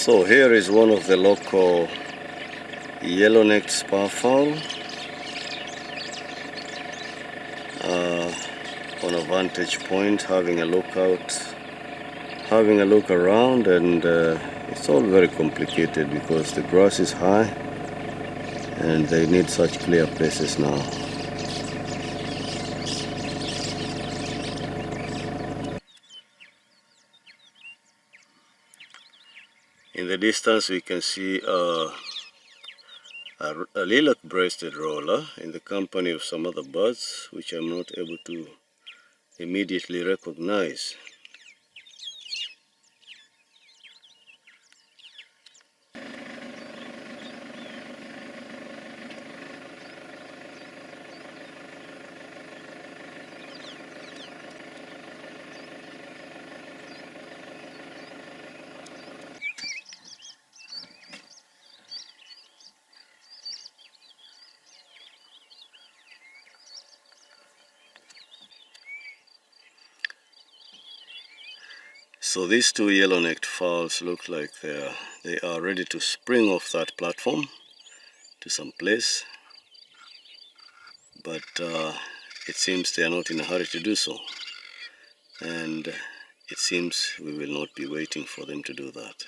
So here is one of the local yellow-necked sparfowl on a vantage point, having a look around, and it's all very complicated because the grass is high and they need such clear places now. In the distance we can see a lilac-breasted roller in the company of some other birds which I'm not able to immediately recognize. So these two yellow-necked fowls look like they are ready to spring off that platform to some place, but it seems they are not in a hurry to do so, and it seems we will not be waiting for them to do that.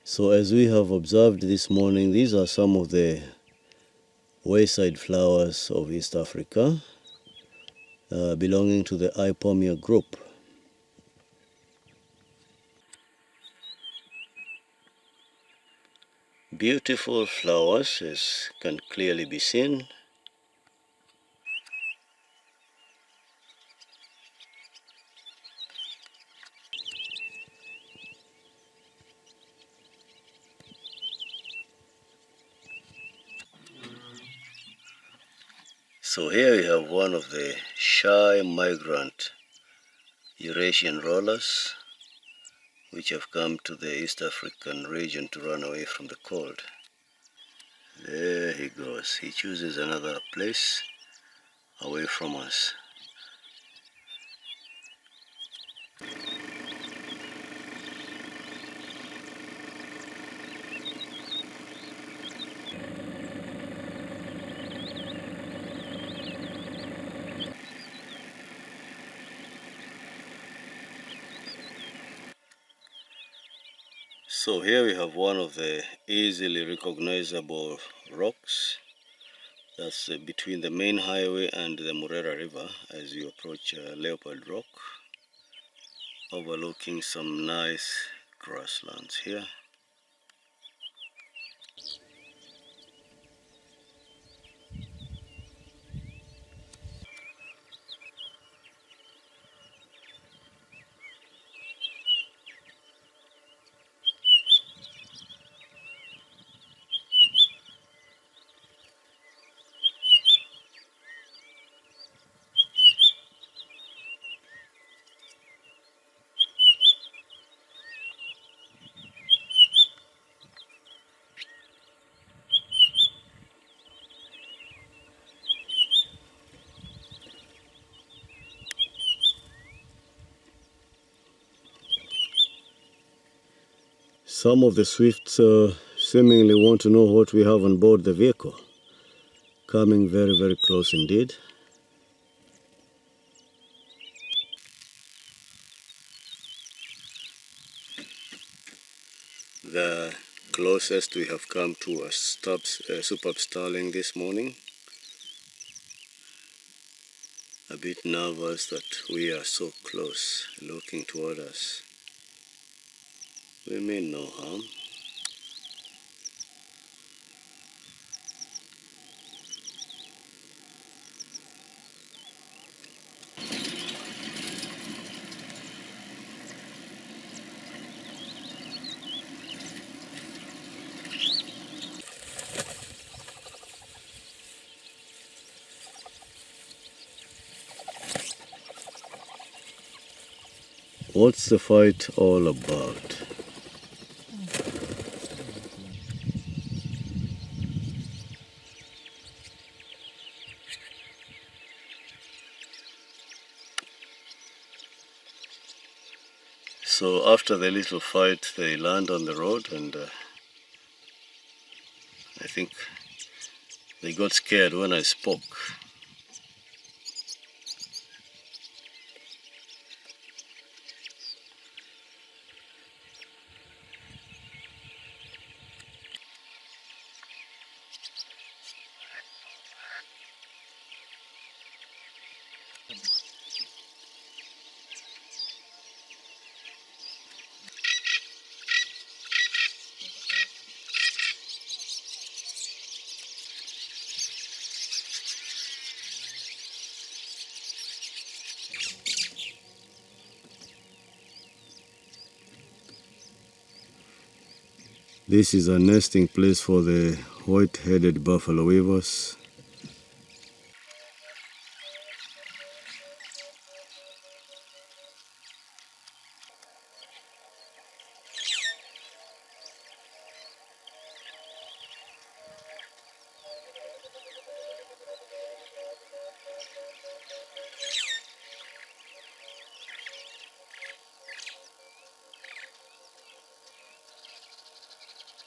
So as we have observed this morning, these are some of the wayside flowers of East Africa belonging to the Ipomia group. Beautiful flowers, as can clearly be seen. So here we have one of the shy migrant Eurasian rollers which have come to the East African region to run away from the cold. There he goes. He chooses another place away from us. So here we have one of the easily recognizable rocks. That's between the main highway and the Murera River as you approach Leopard Rock, overlooking some nice grasslands here. Some of the swifts seemingly want to know what we have on board the vehicle. Coming very, very close indeed. The closest we have come to a superb starling this morning. A bit nervous that we are so close, looking toward us. We mean no harm. What's the fight all about? So after the little fight, they land on the road, and I think they got scared when I spoke. This is a nesting place for the white-headed buffalo weavers.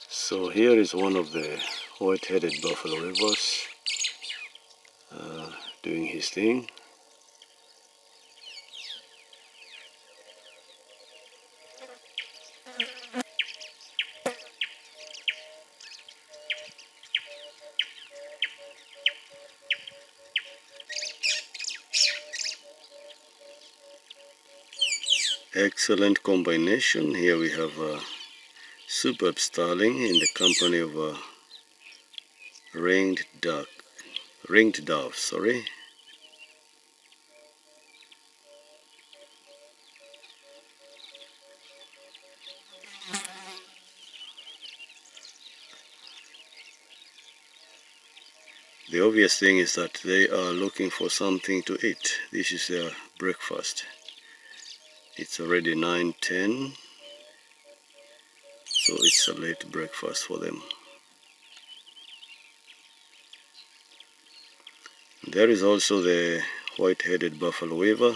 So here is one of the white-headed buffalo weavers doing his thing. Excellent combination. Here we have a superb starling in the company of a ringed dove, sorry. The obvious thing is that they are looking for something to eat. This is their breakfast. It's already 9:10, so it's a late breakfast for them. There is also the white-headed buffalo weaver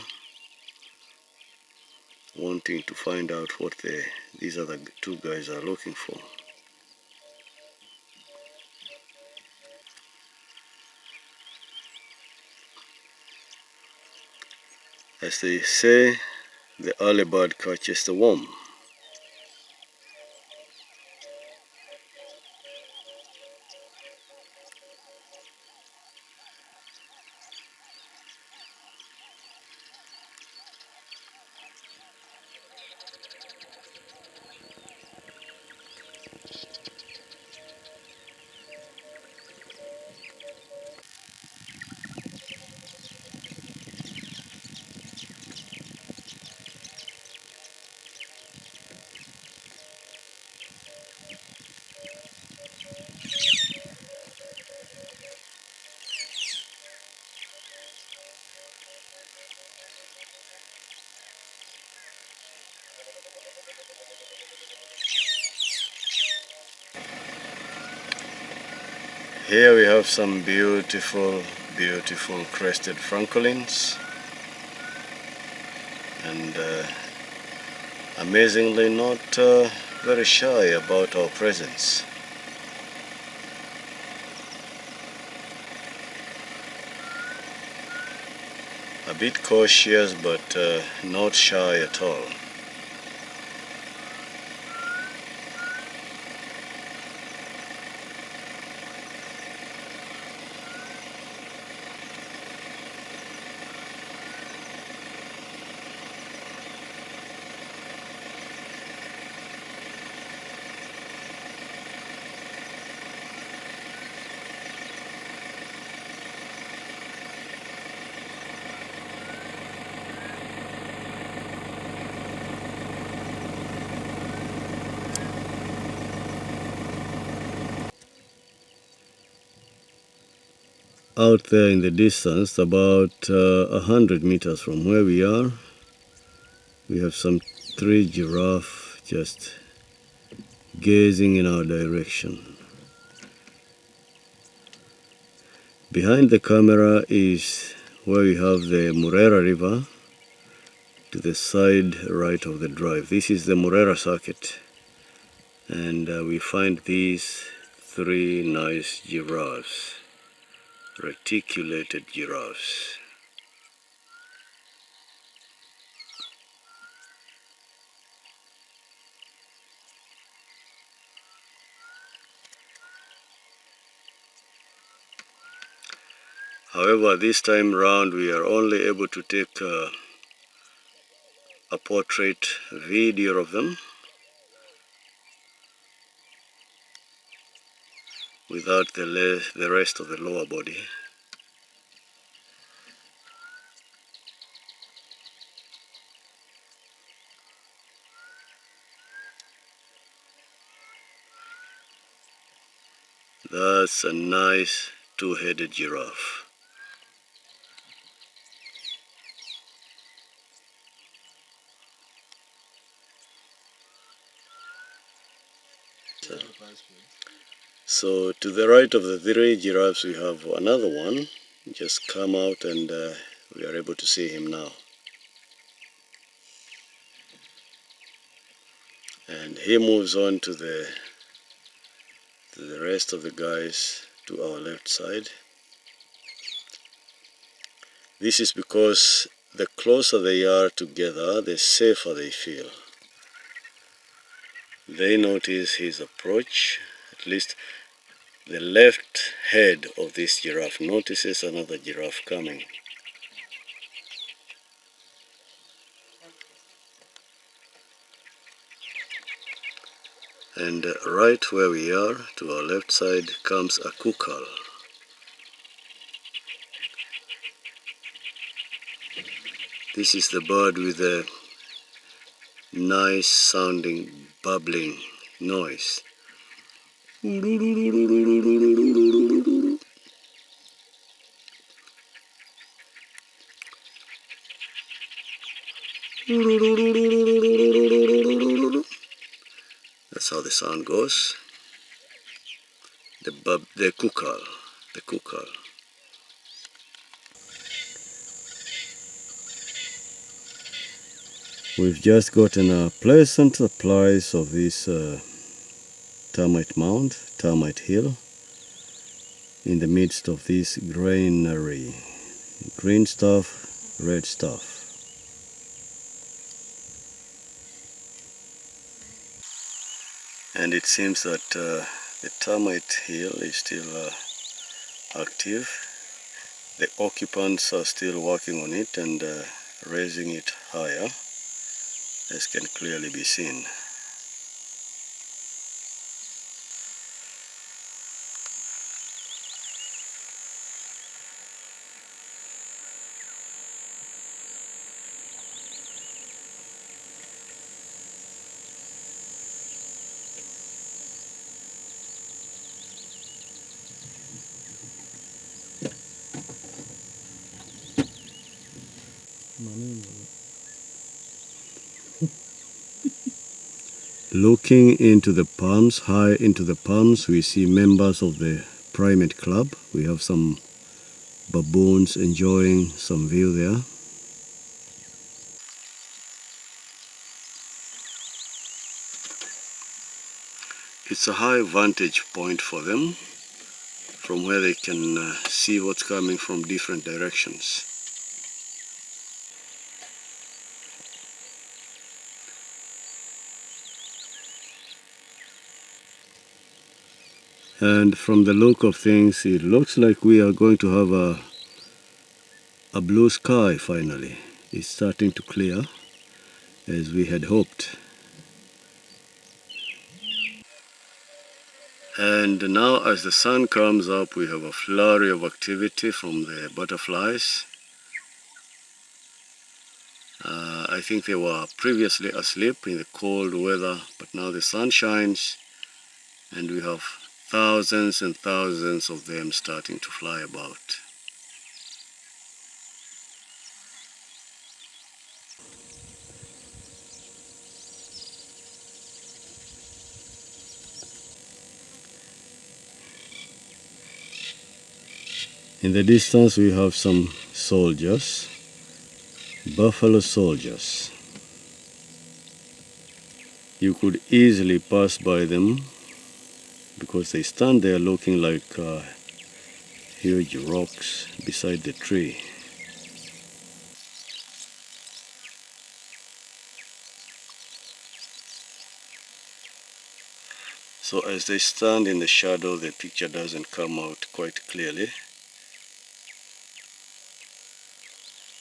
wanting to find out what these other two guys are looking for. As they say, the early bird catches the worm. Here we have some beautiful crested francolins, and amazingly not very shy about our presence. A bit cautious, but not shy at all. Out there in the distance, about 100 meters from where we are, we have some 3 giraffes just gazing in our direction. Behind the camera is where we have the Murera River to the side right of the drive. This is the Morera circuit, and we find these three nice giraffes, reticulated giraffes. However, this time round we are only able to take a portrait video of them without the rest of the lower body. That's a nice two-headed giraffe. So to the right of the three giraffes we have another one just come out, and we are able to see him now. And he moves on to the rest of the guys to our left side. This is because the closer they are together, the safer they feel. They notice his approach. At least the left head of this giraffe notices another giraffe coming. And right where we are, to our left side, comes a kukal. This is the bird with a nice sounding bubbling noise. That's how the sound goes. The kukal. We've just gotten a pleasant surprise of this termite mound, termite hill, in the midst of this granary. Green stuff, red stuff. And it seems that the termite hill is still active. The occupants are still working on it and raising it higher, as can clearly be seen. Looking into the palms, high into the palms, we see members of the primate club. We have some baboons enjoying some view there. It's a high vantage point for them, from where they can see what's coming from different directions. And from the look of things, it looks like we are going to have a blue sky finally. It's starting to clear, as we had hoped. And now as the sun comes up, we have a flurry of activity from the butterflies. I think they were previously asleep in the cold weather, but now the sun shines and we have thousands and thousands of them starting to fly about. In the distance we have some soldiers, buffalo soldiers. You could easily pass by them because they stand there looking like huge rocks beside the tree. So as they stand in the shadow, the picture doesn't come out quite clearly.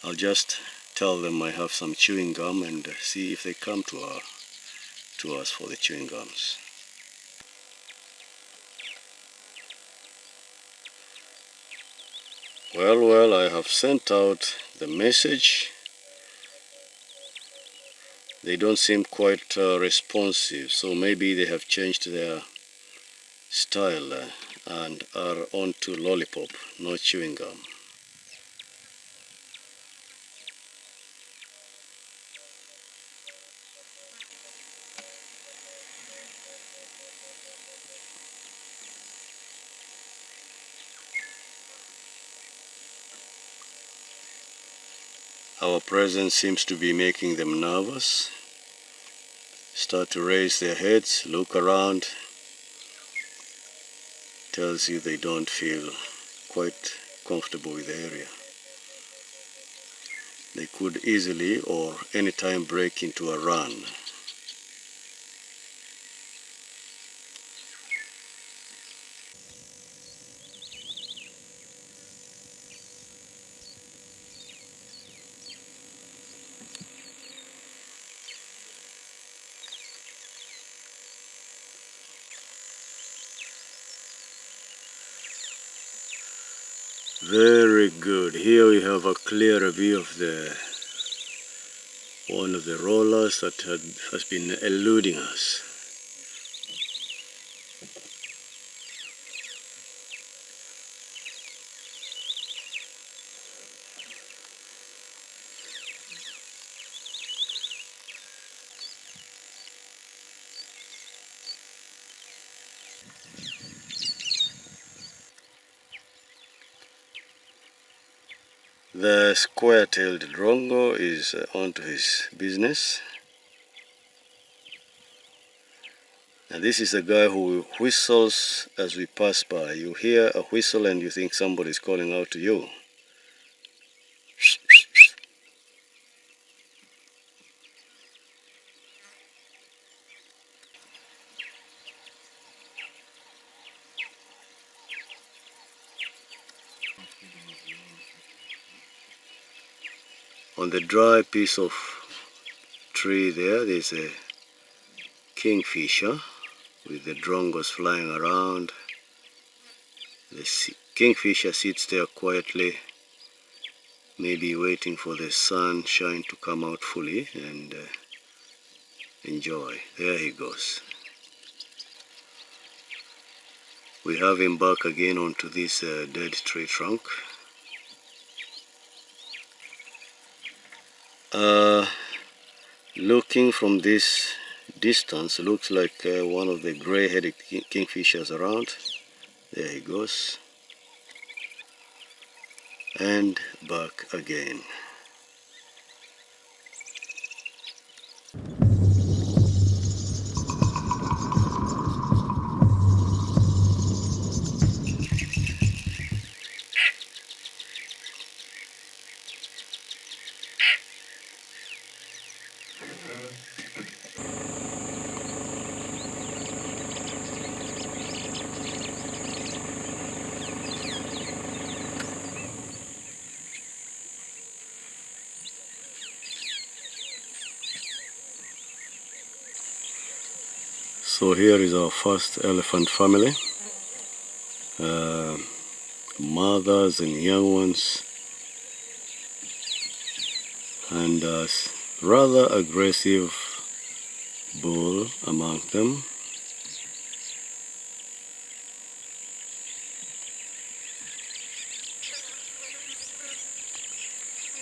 I'll just tell them I have some chewing gum and see if they come to us for the chewing gums. Well, I have sent out the message. They don't seem quite responsive, so maybe they have changed their style and are on to lollipop, not chewing gum. Our presence seems to be making them nervous. Start to raise their heads, look around. Tells you they don't feel quite comfortable with the area. They could easily or anytime break into a run. Very good. Here we have a clearer view of one of the rollers that has been eluding us. The square-tailed drongo is onto his business. And this is a guy who whistles as we pass by. You hear a whistle and you think somebody's calling out to you. On the dry piece of tree there's a kingfisher with the drongos flying around. The kingfisher sits there quietly, maybe waiting for the sunshine to come out fully and enjoy. There he goes. We have him back again onto this dead tree trunk. Looking from this distance, looks like one of the gray-headed kingfishers around. There he goes. And back again. So here is our first elephant family. Mothers and young ones. And a rather aggressive bull among them.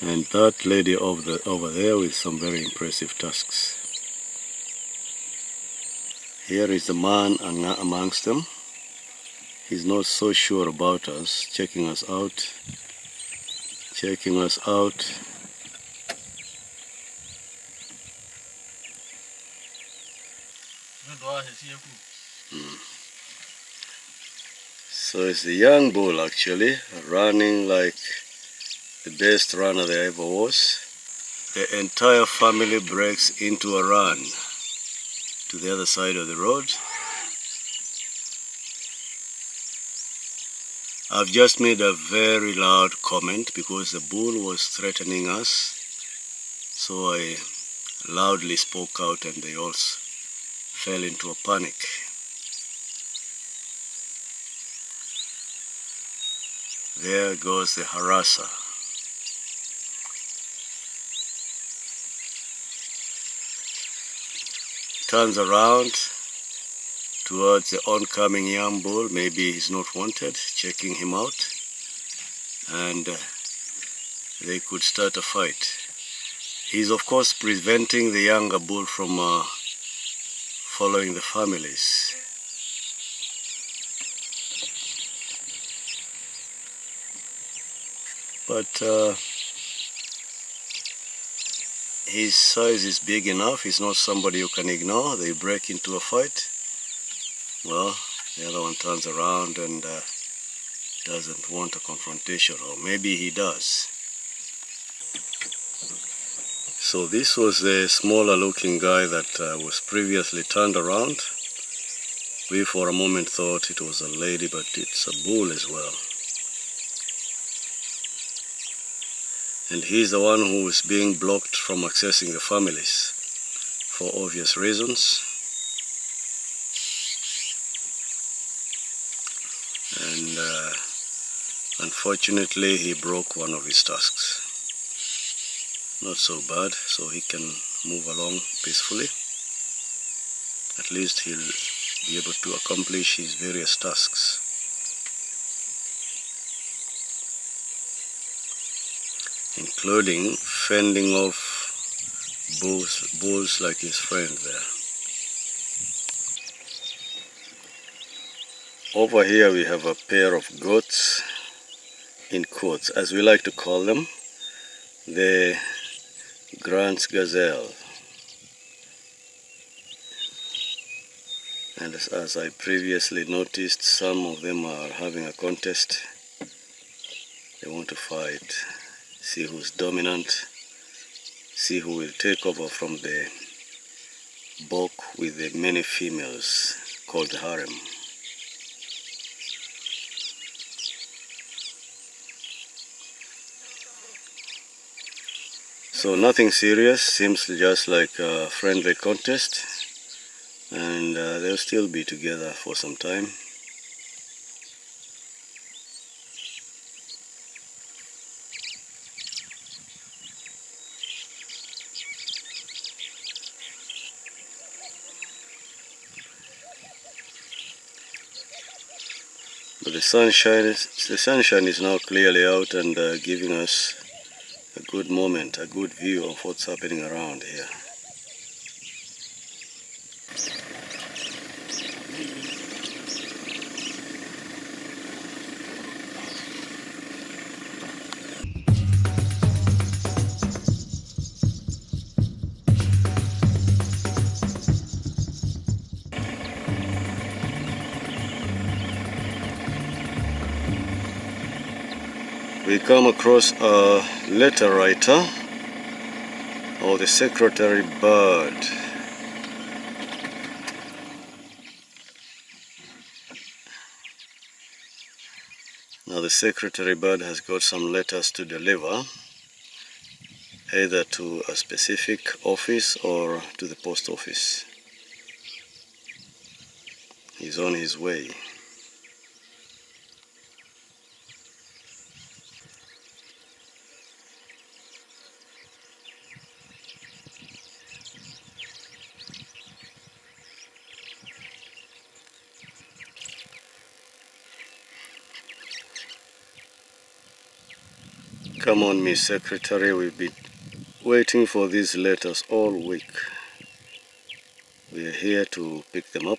And that lady over there with some very impressive tusks. Here is the man amongst them. He's not so sure about us, checking us out. So it's the young bull actually running like the best runner there ever was. The entire family breaks into a run to the other side of the road. I've just made a very loud comment because the bull was threatening us. So I loudly spoke out and they all fell into a panic. There goes the harasser. Turns around towards the oncoming young bull. Maybe he's not wanted, checking him out. And they could start a fight. He's of course preventing the younger bull from following the families. But his size is big enough. He's not somebody you can ignore. They break into a fight. Well, the other one turns around and doesn't want a confrontation, or maybe he does. So this was the smaller looking guy that was previously turned around. We for a moment thought it was a lady, but it's a bull as well. And he's the one who is being blocked from accessing the families for obvious reasons. And unfortunately he broke one of his tusks. Not so bad, so he can move along peacefully. At least he'll be able to accomplish his various tasks. Including fending off bulls like his friend there. Over here we have a pair of goats, in quotes, as we like to call them, the Grant's Gazelle. And as I previously noticed, some of them are having a contest. They want to fight, see who's dominant, see who will take over from the bulk with the many females called harem. So nothing serious, seems just like a friendly contest, and they'll still be together for some time. But the sunshine is now clearly out and giving us a good moment, a good view of what's happening around here. We come across a letter writer, or the secretary bird. Now the secretary bird has got some letters to deliver, either to a specific office or to the post office. He's on his way. Come on, Miss Secretary, we've been waiting for these letters all week. We are here to pick them up.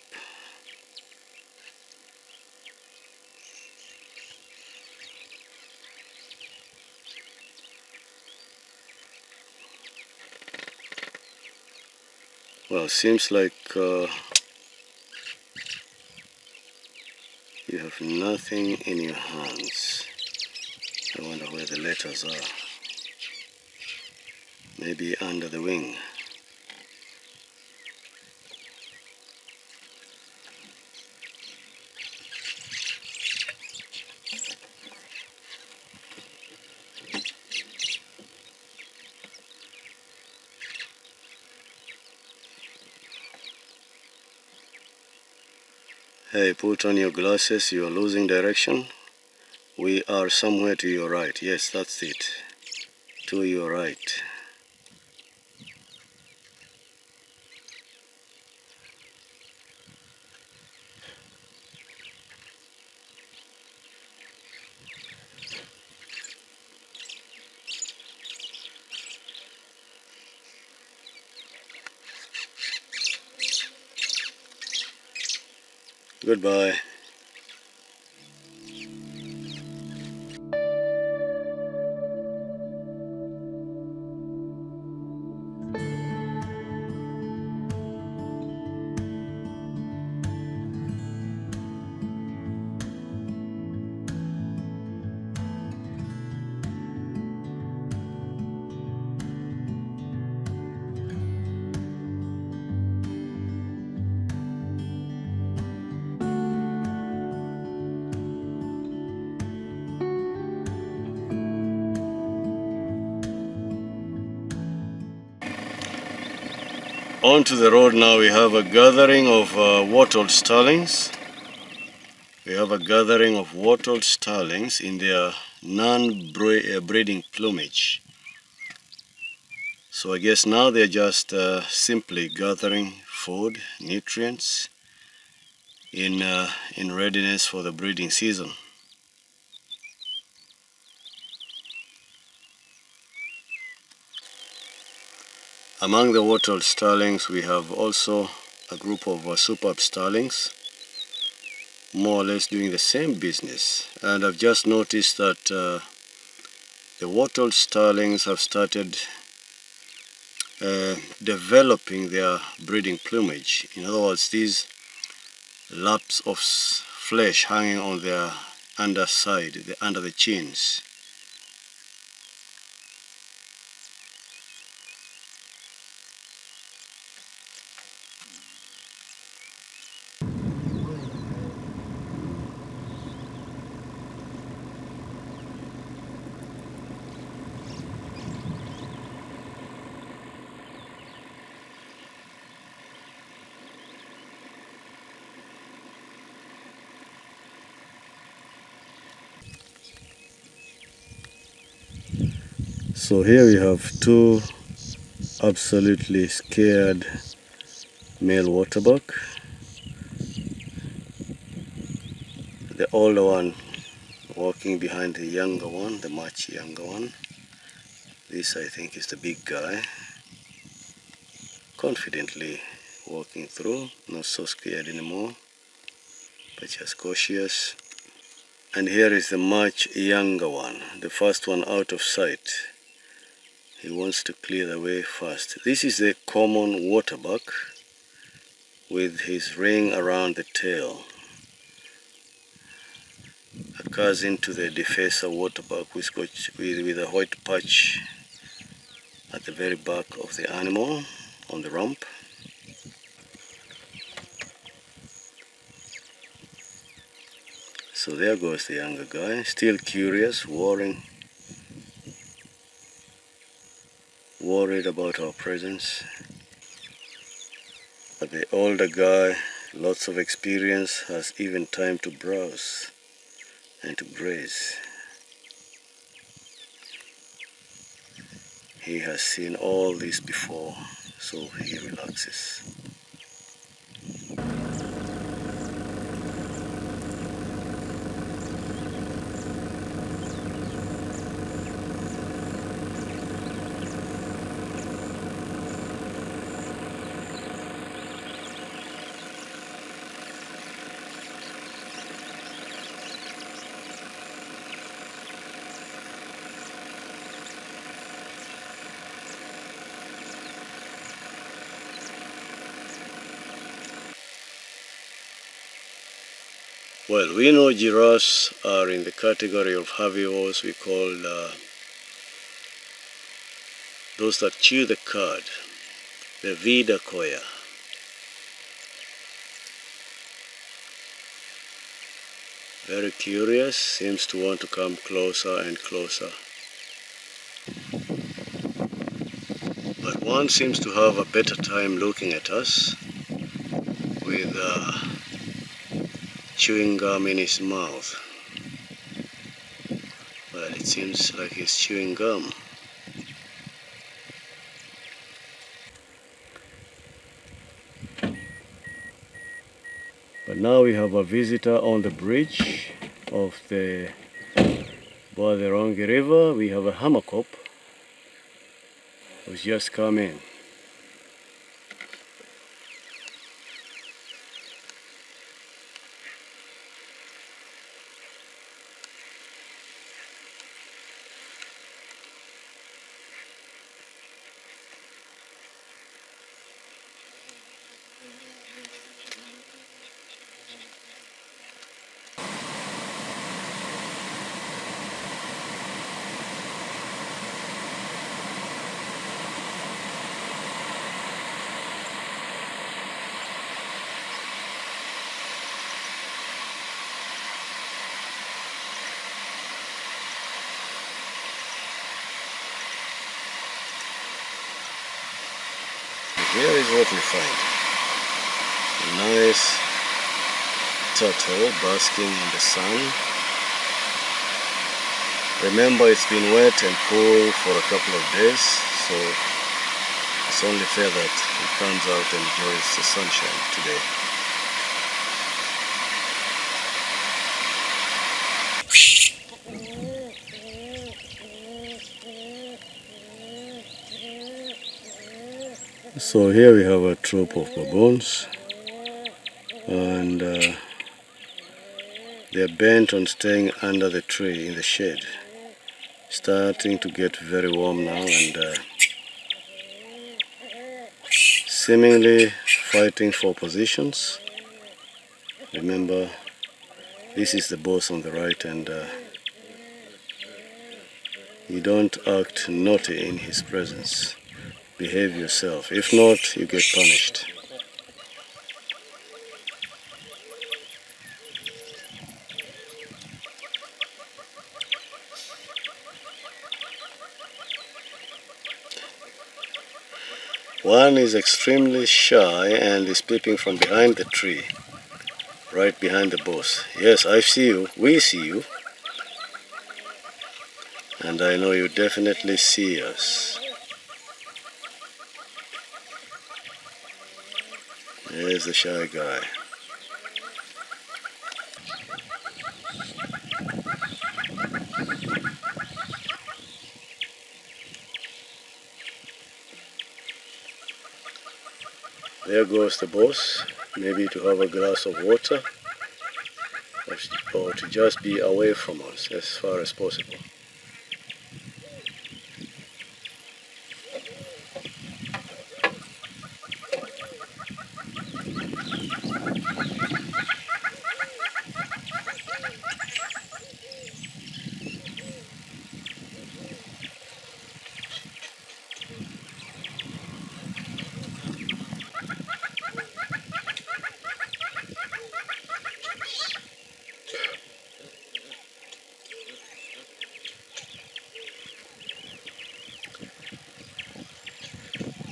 Well, seems like You have nothing in your hands. I wonder where the letters are. Maybe under the wing. Hey, put on your glasses, you are losing direction. We are somewhere to your right. Yes, that's it. To your right. Goodbye. Onto the road now. We have a gathering of wattled starlings. We have a gathering of wattled starlings in their non-breeding plumage. So I guess now they're just simply gathering food, nutrients in readiness for the breeding season. Among the wattled starlings, we have also a group of superb starlings, more or less doing the same business. And I've just noticed that the wattled starlings have started developing their breeding plumage. In other words, these laps of flesh hanging on their underside, under the chins. So here we have two absolutely scared male waterbuck. The older one walking behind the younger one, the much younger one. This, I think, is the big guy, confidently walking through, not so scared anymore, but just cautious. And here is the much younger one, the first one out of sight. He wants to clear the way first. This is the common waterbuck with his ring around the tail. Occurs into the defacer waterbuck with a white patch at the very back of the animal on the rump. So there goes the younger guy, still curious, worried about our presence. But the older guy, lots of experience, has even time to browse and to graze. He has seen all this before, so he relaxes. Well, we know giraffes are in the category of herbivores we call those that chew the cud, the vida coya. Very curious, seems to want to come closer and closer. But one seems to have a better time looking at us with chewing gum in his mouth. Well, it seems like he's chewing gum. But now we have a visitor on the bridge of the Boaderongi River. We have a hammerkop who's just come in. Here is what we find. A nice turtle basking in the sun. Remember, it's been wet and cool for a couple of days, so it's only fair that it comes out and enjoys the sunshine today. So here we have a troop of baboons, and they're bent on staying under the tree in the shade. Starting to get very warm now, and seemingly fighting for positions. Remember, this is the boss on the right, and you don't act naughty in his presence. Behave yourself. If not, you get punished. One is extremely shy and is peeping from behind the tree, right behind the boss. Yes, I see you. We see you. And I know you definitely see us. There's the shy guy. There goes the boss, maybe to have a glass of water, or to just be away from us as far as possible.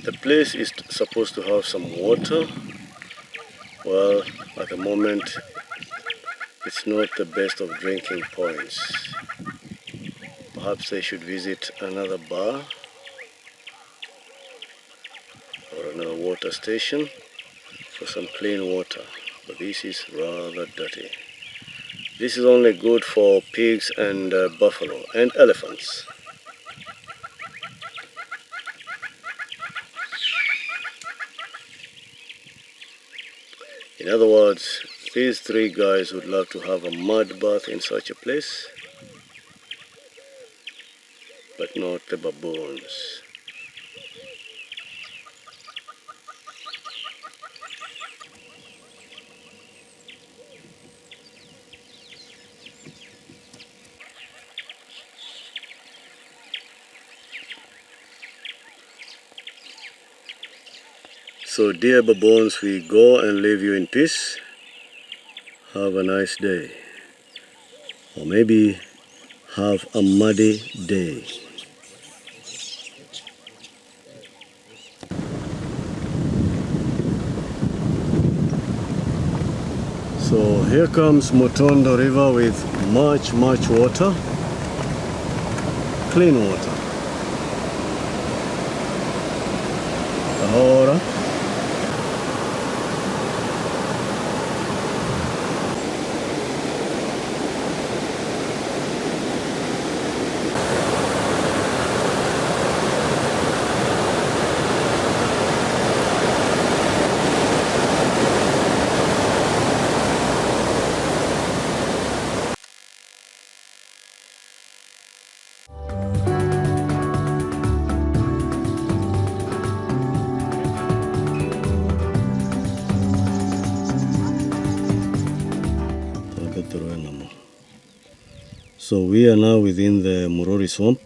The place is supposed to have some water. Well, at the moment, it's not the best of drinking points. Perhaps they should visit another bar or another water station for some clean water. But this is rather dirty. This is only good for pigs and buffalo and elephants. In other words, these three guys would love to have a mud bath in such a place, but not the baboons. So dear baboons, we go and leave you in peace. Have a nice day. Or maybe have a muddy day. So here comes Mutondo River with much water, clean water. Ahora. So we are now within the Murori swamp,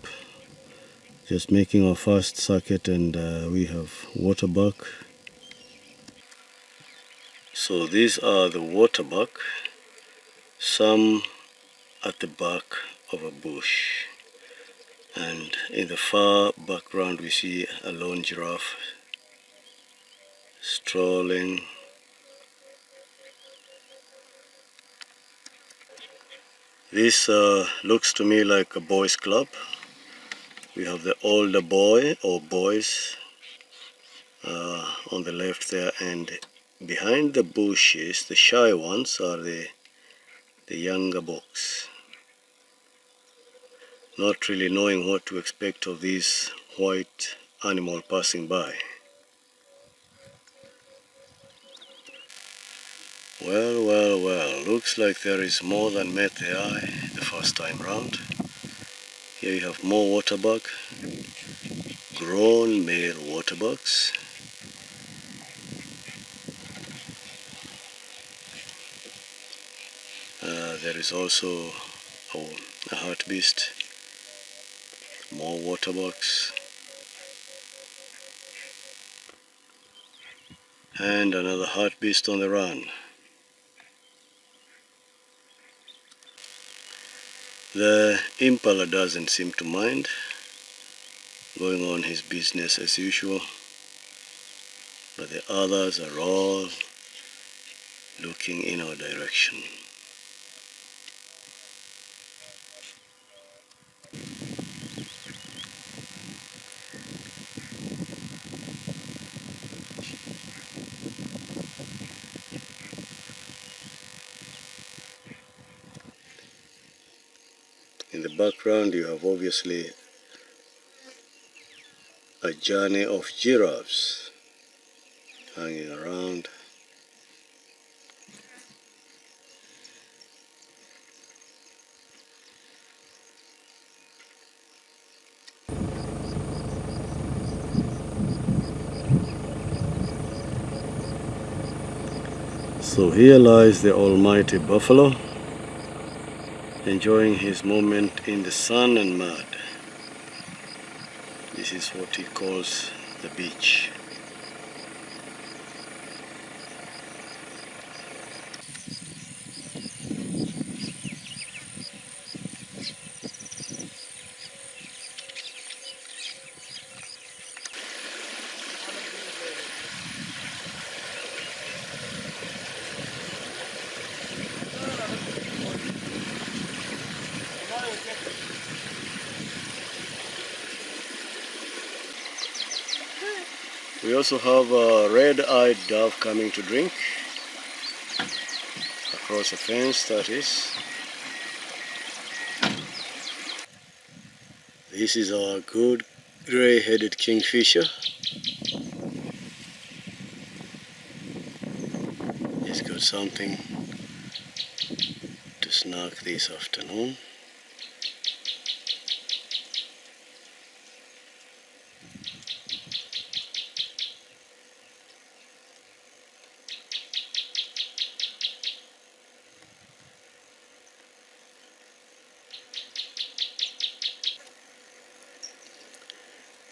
just making our first circuit, and we have waterbuck. So these are the waterbuck, some at the back of a bush, and in the far background we see a lone giraffe strolling. This looks to me like a boys club. We have the older boy or boys on the left there, and behind the bushes, the shy ones are the younger bucks. Not really knowing what to expect of this white animal passing by. Well, looks like there is more than met the eye the first time round. Here you have more waterbuck, grown male waterbucks. There is also a hartebeest, more waterbucks, and another hartebeest on the run. The impala doesn't seem to mind, going on his business as usual, but the others are all looking in our direction. In the background you have obviously a journey of giraffes hanging around. So here lies the almighty buffalo, enjoying his moment in the sun and mud. This is what he calls the beach. We also have a red-eyed dove coming to drink across a fence, that is. This is our good grey-headed kingfisher. He's got something to snack this afternoon.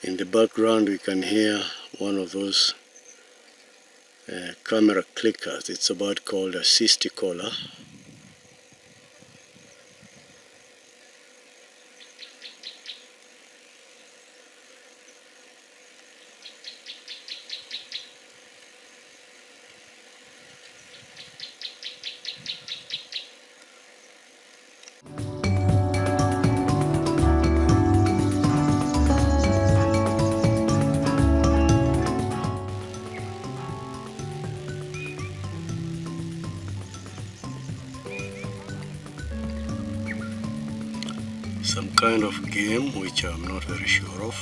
In the background we can hear one of those camera clickers. It's a bird called a cisticola. Some kind of game which I'm not very sure of.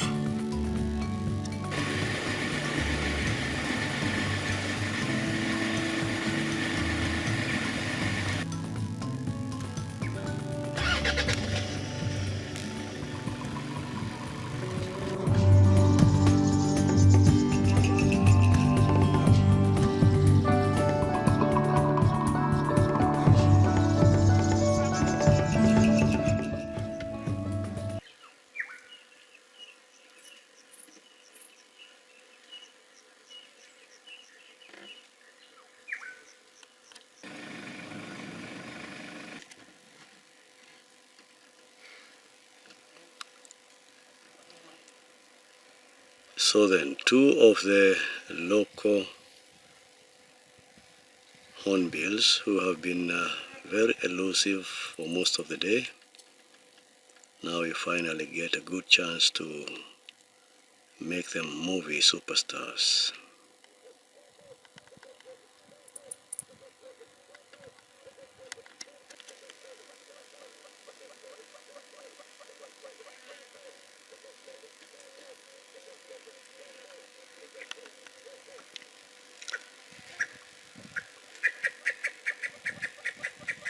So then, two of the local hornbills who have been very elusive for most of the day, now you finally get a good chance to make them movie superstars.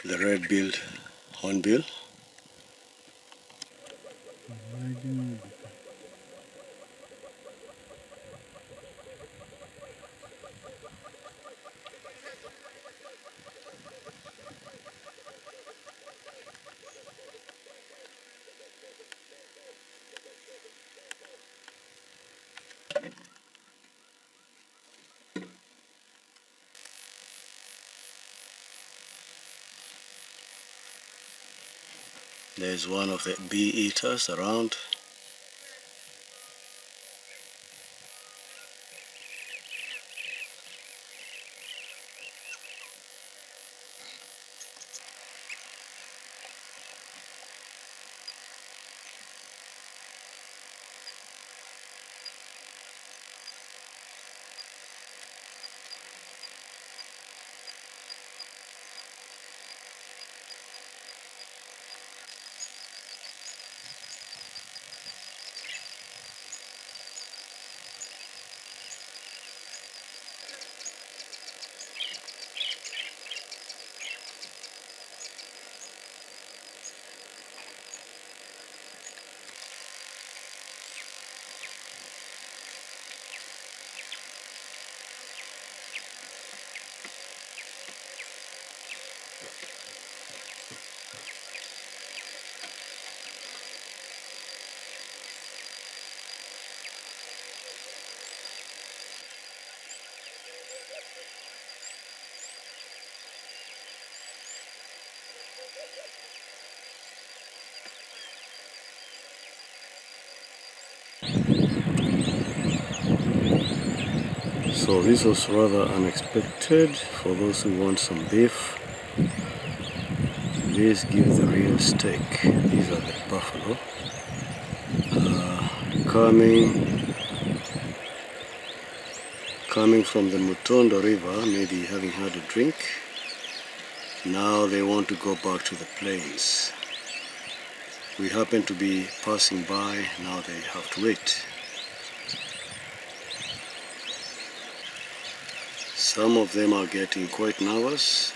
The red-billed hornbill. There's one of the bee eaters around. So this was rather unexpected for those who want some beef. This gives the real steak. These are the buffalo. Coming from the Mutondo River, maybe having had a drink. Now they want to go back to the plains. We happen to be passing by, now they have to wait. Some of them are getting quite nervous,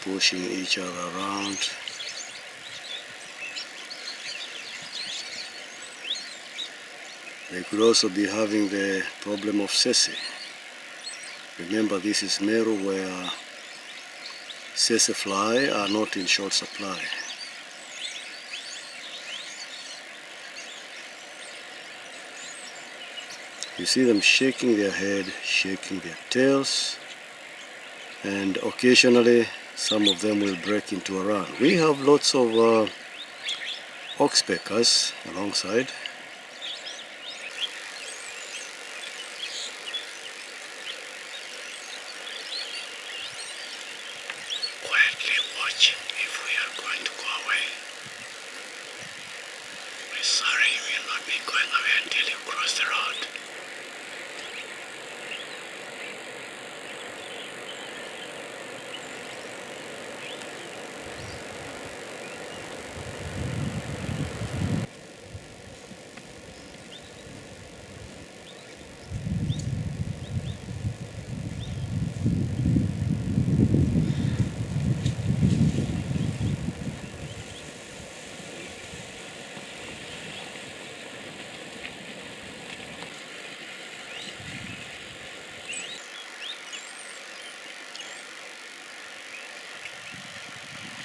pushing each other around. They could also be having the problem of sese. Remember, this is Meru where sese fly are not in short supply. You see them shaking their head, shaking their tails, and occasionally some of them will break into a run. We have lots of oxpeckers alongside. Quietly watching if we are going to go away. We're sorry, we will not be going away until you cross the road.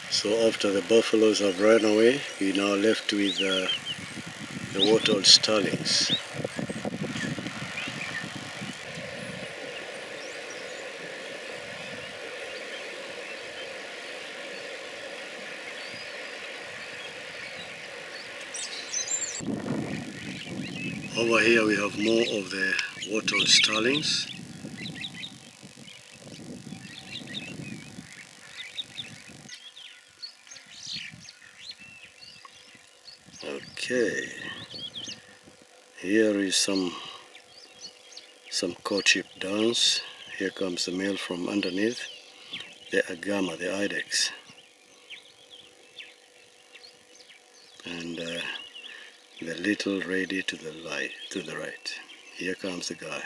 So after the buffaloes have run away, we now left with the wattled starlings. Over here we have more of the wattled starlings. Okay, here is some courtship dance. Here comes the male from underneath, the agama, the ibex, and the little lady to the right. Here comes the guy.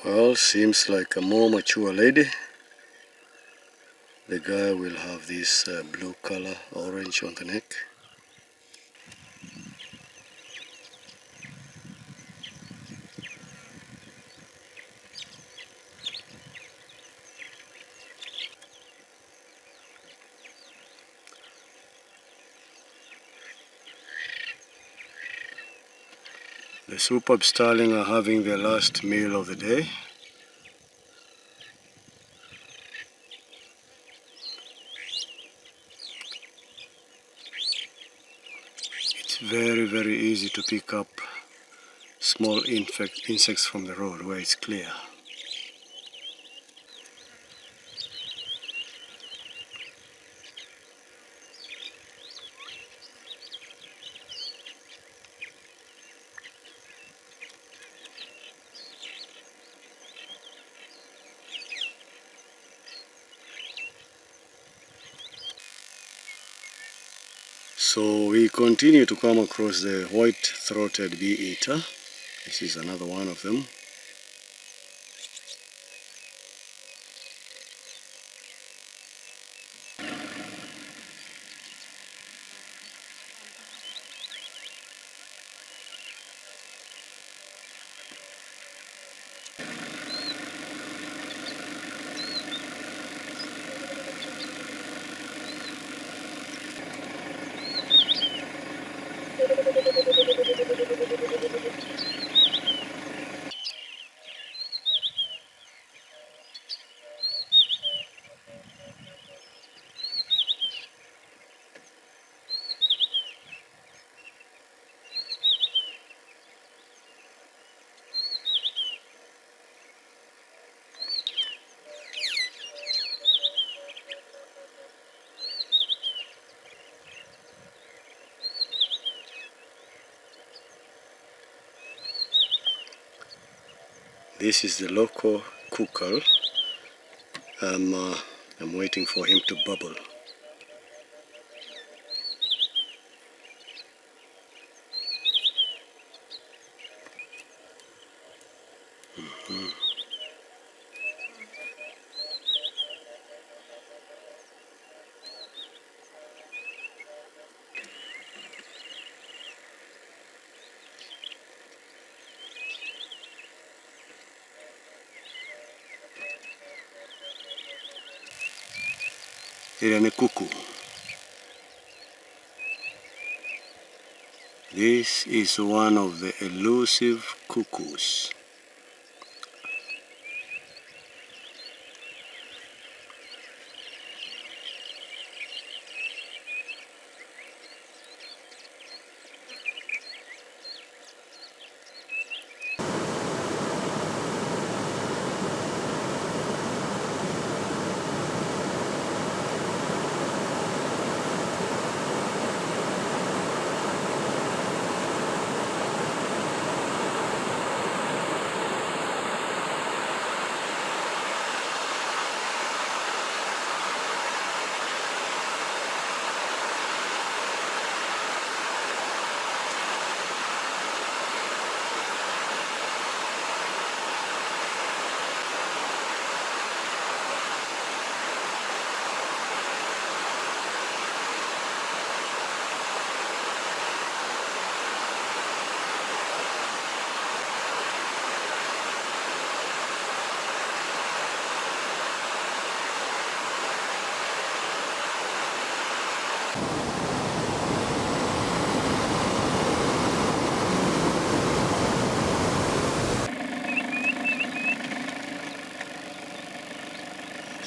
Well, seems like a more mature lady. The guy will have this blue color, orange on the neck. The superb starling are having their last meal of the day. It's very easy to pick up small insects from the road where it's clear. So we continue to come across the white-throated bee-eater. This is another one of them. This is the local kukal. I'm waiting for him to bubble. Gerenuk. This is one of the elusive cuckoos.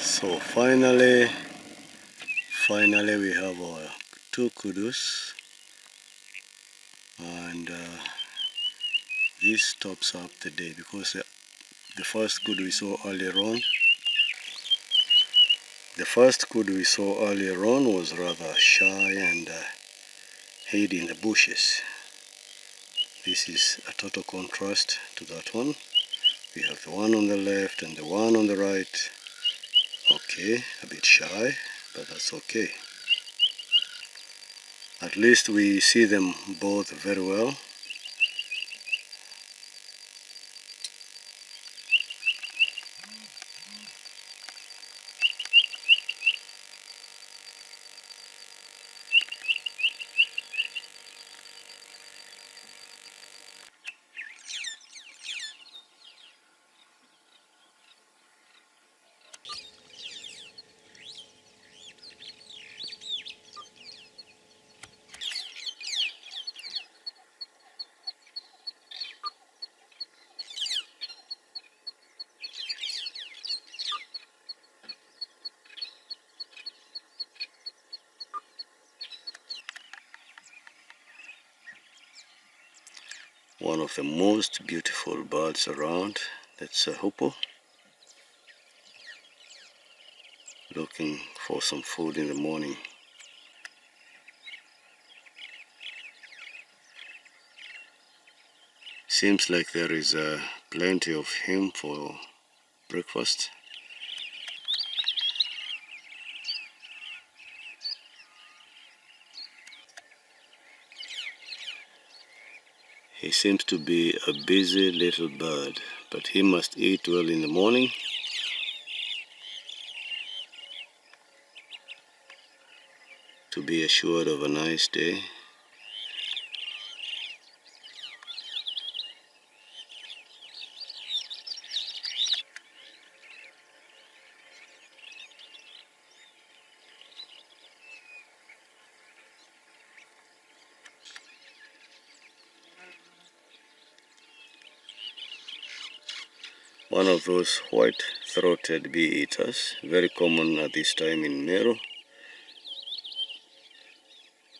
So finally we have our 2 Kudus, and this tops up the day, because the first Kudu we saw earlier on, was rather shy and hid in the bushes. This is a total contrast to that one. We have the one on the left and the one on the right. Okay, a bit shy, but that's okay. At least we see them both very well. One of the most beautiful birds around. That's a hoopoe, looking for some food in the morning. Seems like there is plenty of him for breakfast. He seems to be a busy little bird, but he must eat well in the morning. To be assured of a nice day. One of those white-throated bee-eaters, very common at this time in Meru.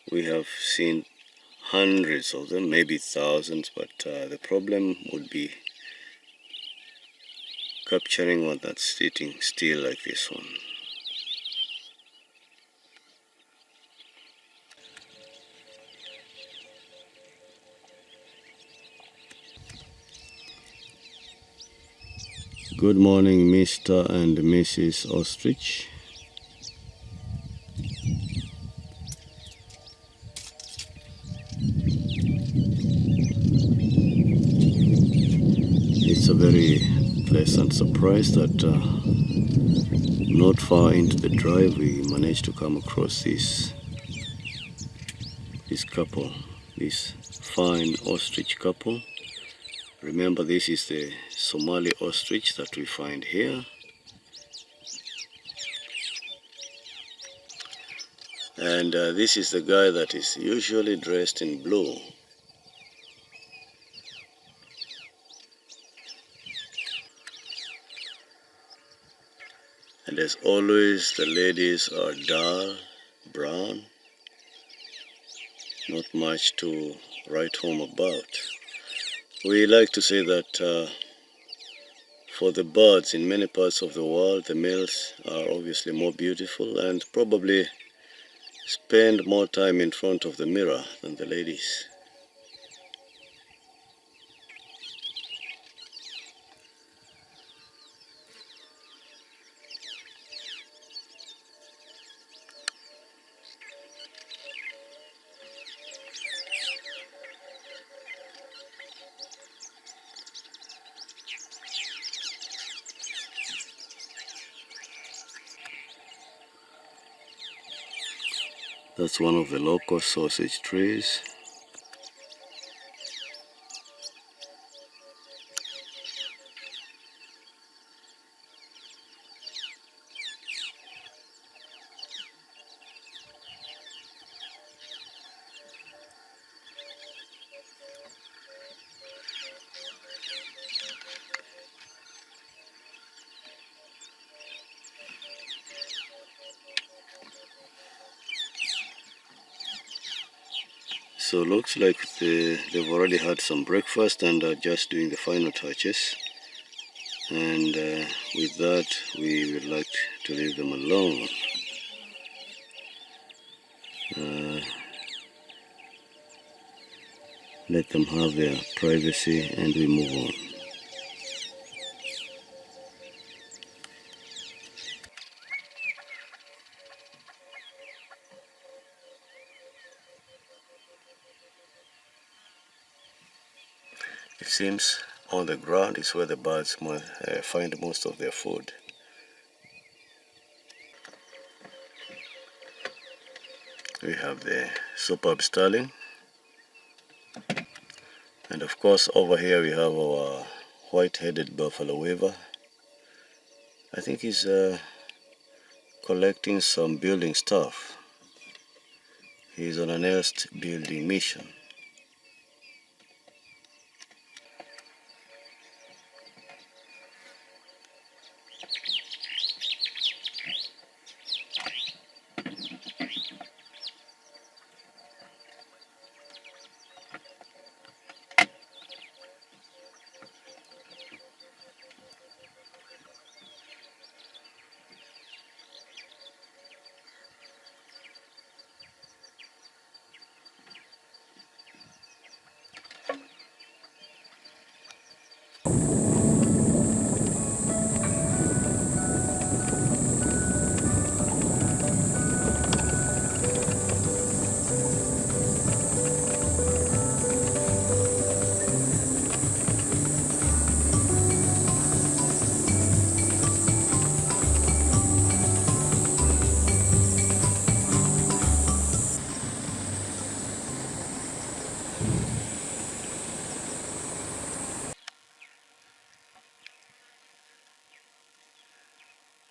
We have seen hundreds of them, maybe thousands, but the problem would be capturing one that's sitting still like this one. Good morning, Mr. and Mrs. Ostrich. It's a very pleasant surprise that not far into the drive we managed to come across this couple, this fine ostrich couple. Remember, this is the Somali-Ostrich that we find here. And this is the guy that is usually dressed in blue. And as always, the ladies are dull brown, not much to write home about. We like to say that for the birds in many parts of the world, the males are obviously more beautiful and probably spend more time in front of the mirror than the ladies. That's one of the local sausage trees. So looks like they've already had some breakfast and are just doing the final touches. And with that, we would like to leave them alone. Let them have their privacy and we move on. It seems on the ground is where the birds find most of their food. We have the superb starling. And of course over here we have our white-headed buffalo weaver. I think he's collecting some building stuff. He's on a nest building mission.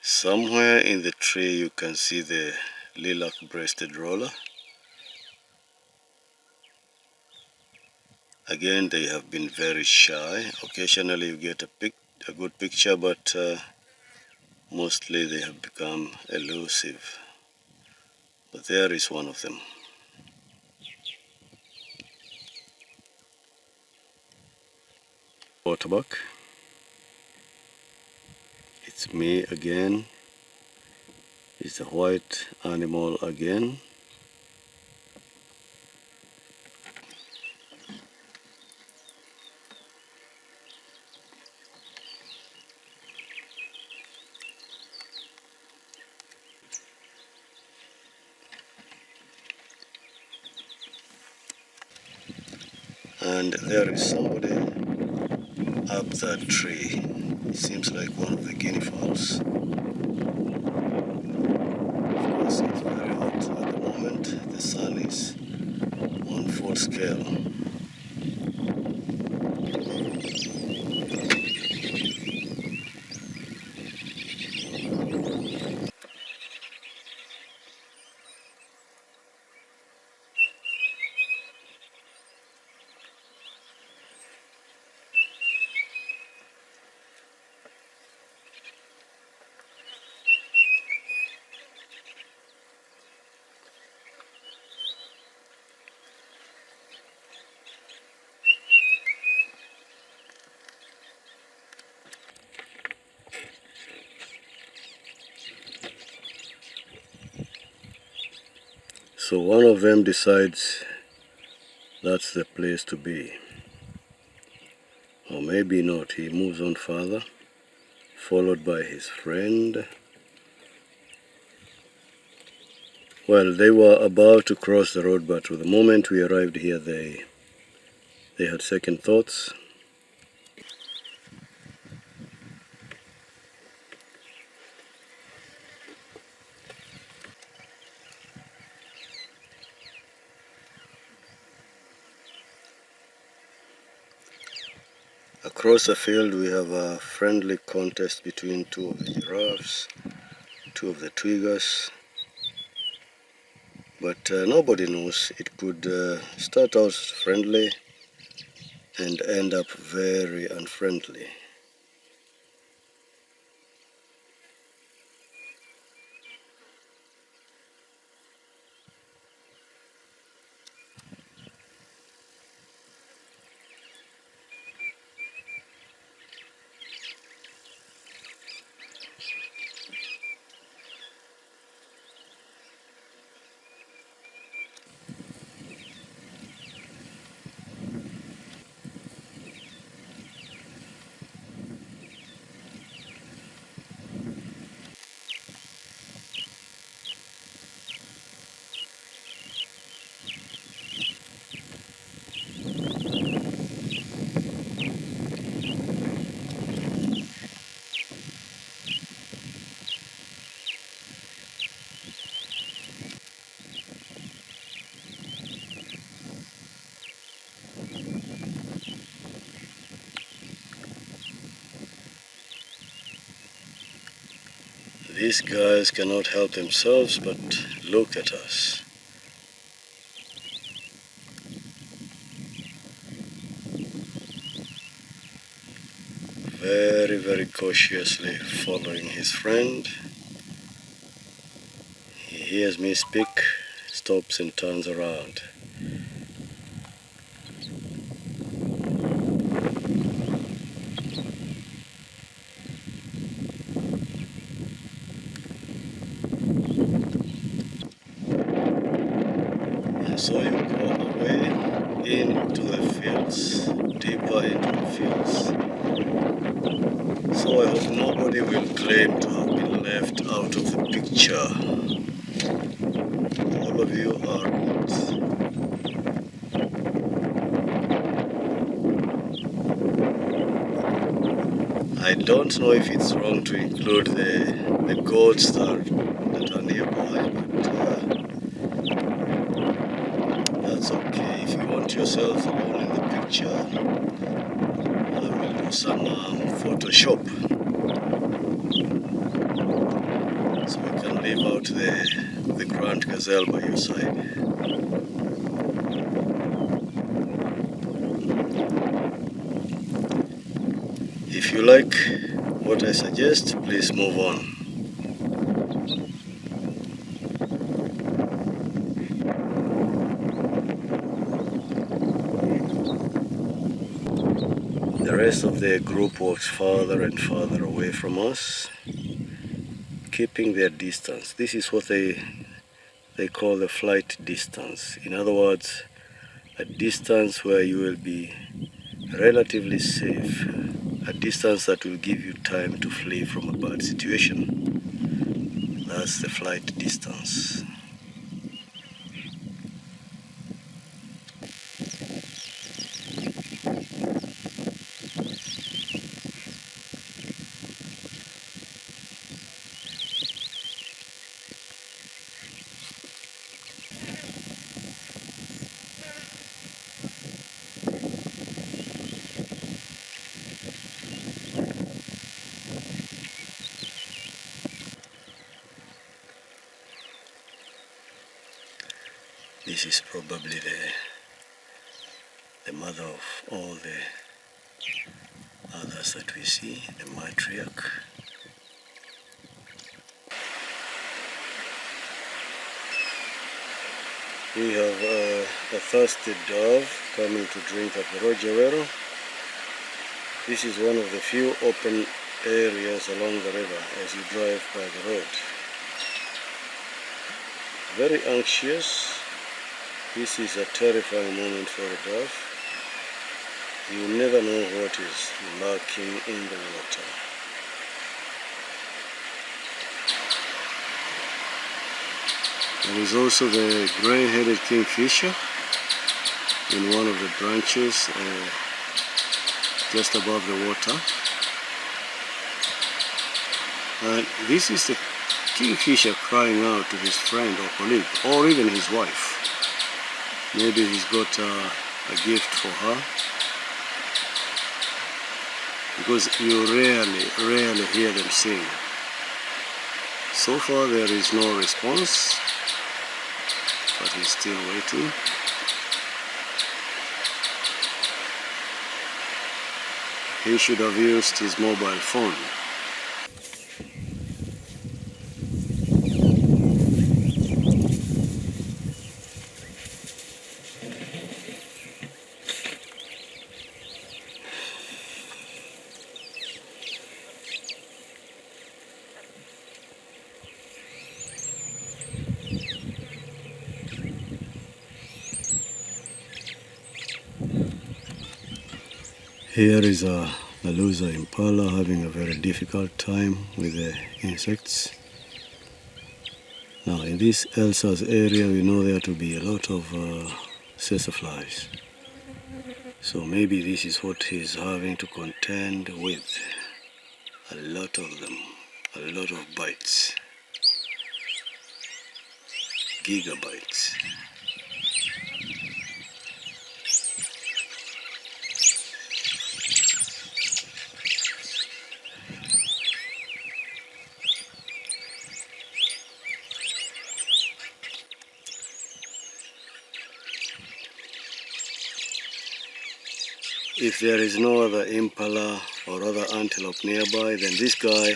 Somewhere in the tree you can see the lilac-breasted roller. Again, they have been very shy. Occasionally you get a good picture, but mostly they have become elusive. But there is one of them. Waterbuck. It's me again. It's a white animal again. And there is somebody up that tree. It seems like one of the guinea fowls. Of course, it's very hot at the moment. The sun is on full scale. So one of them decides that's the place to be. Or maybe not. He moves on further, followed by his friend. Well, they were about to cross the road, but the moment we arrived here, they had second thoughts. Across the field we have a friendly contest between two of the giraffes, two of the Twigas, but nobody knows. It could start out friendly and end up very unfriendly. These guys cannot help themselves but look at us. Very, very cautiously following his friend. He hears me speak, stops and turns around. And so you go away into the fields, deeper into the fields. So I hope nobody will claim to have been left out of the picture. All of you are good. I don't know if it's wrong to include the goats that are nearby, but that's okay. If you want yourself alone in the picture, I will do some Photoshop. So you can leave out the grand gazelle by your side. If you like what I suggest, please move on. The rest of the group walks farther and farther away from us, keeping their distance. This is what they call the flight distance. In other words, a distance where you will be relatively safe, a distance that will give you time to flee from a bad situation. That's the flight distance. This is probably the mother of all the others that we see, the matriarch. We have a thirsty dove coming to drink at the Rojewero. This is one of the few open areas along the river as you drive by the road. Very anxious. This is a terrifying moment for a dove. You never know what is lurking in the water. There is also the grey-headed kingfisher in one of the branches just above the water. And this is the kingfisher crying out to his friend or colleague, or even his wife. Maybe he's got a gift for her, because you rarely hear them sing. So far there is no response, but he's still waiting. He should have used his mobile phone. Here is a loser impala having a very difficult time with the insects. Now in this Elsa's area we know there to be a lot of sassaflies. So maybe this is what he's having to contend with. A lot of them, a lot of bites. Gigabytes. If there is no other impala or other antelope nearby, then this guy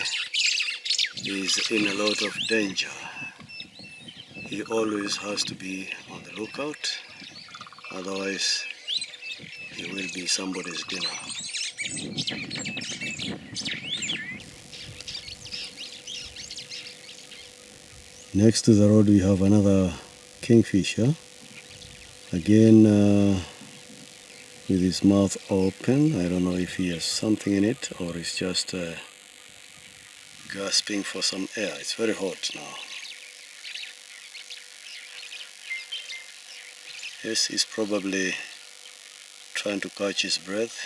is in a lot of danger. He always has to be on the lookout, otherwise he will be somebody's dinner. Next to the road we have another kingfisher, again with his mouth open. I don't know if he has something in it or he's just gasping for some air. It's very hot now. Yes, he's probably trying to catch his breath.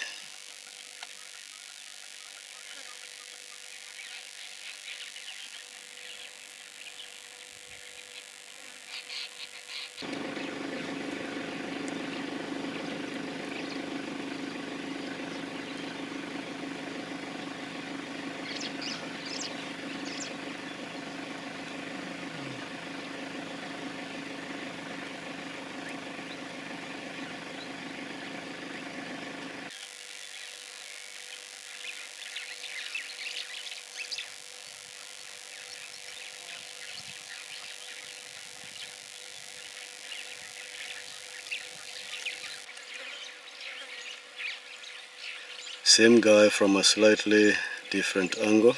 Same guy from a slightly different angle,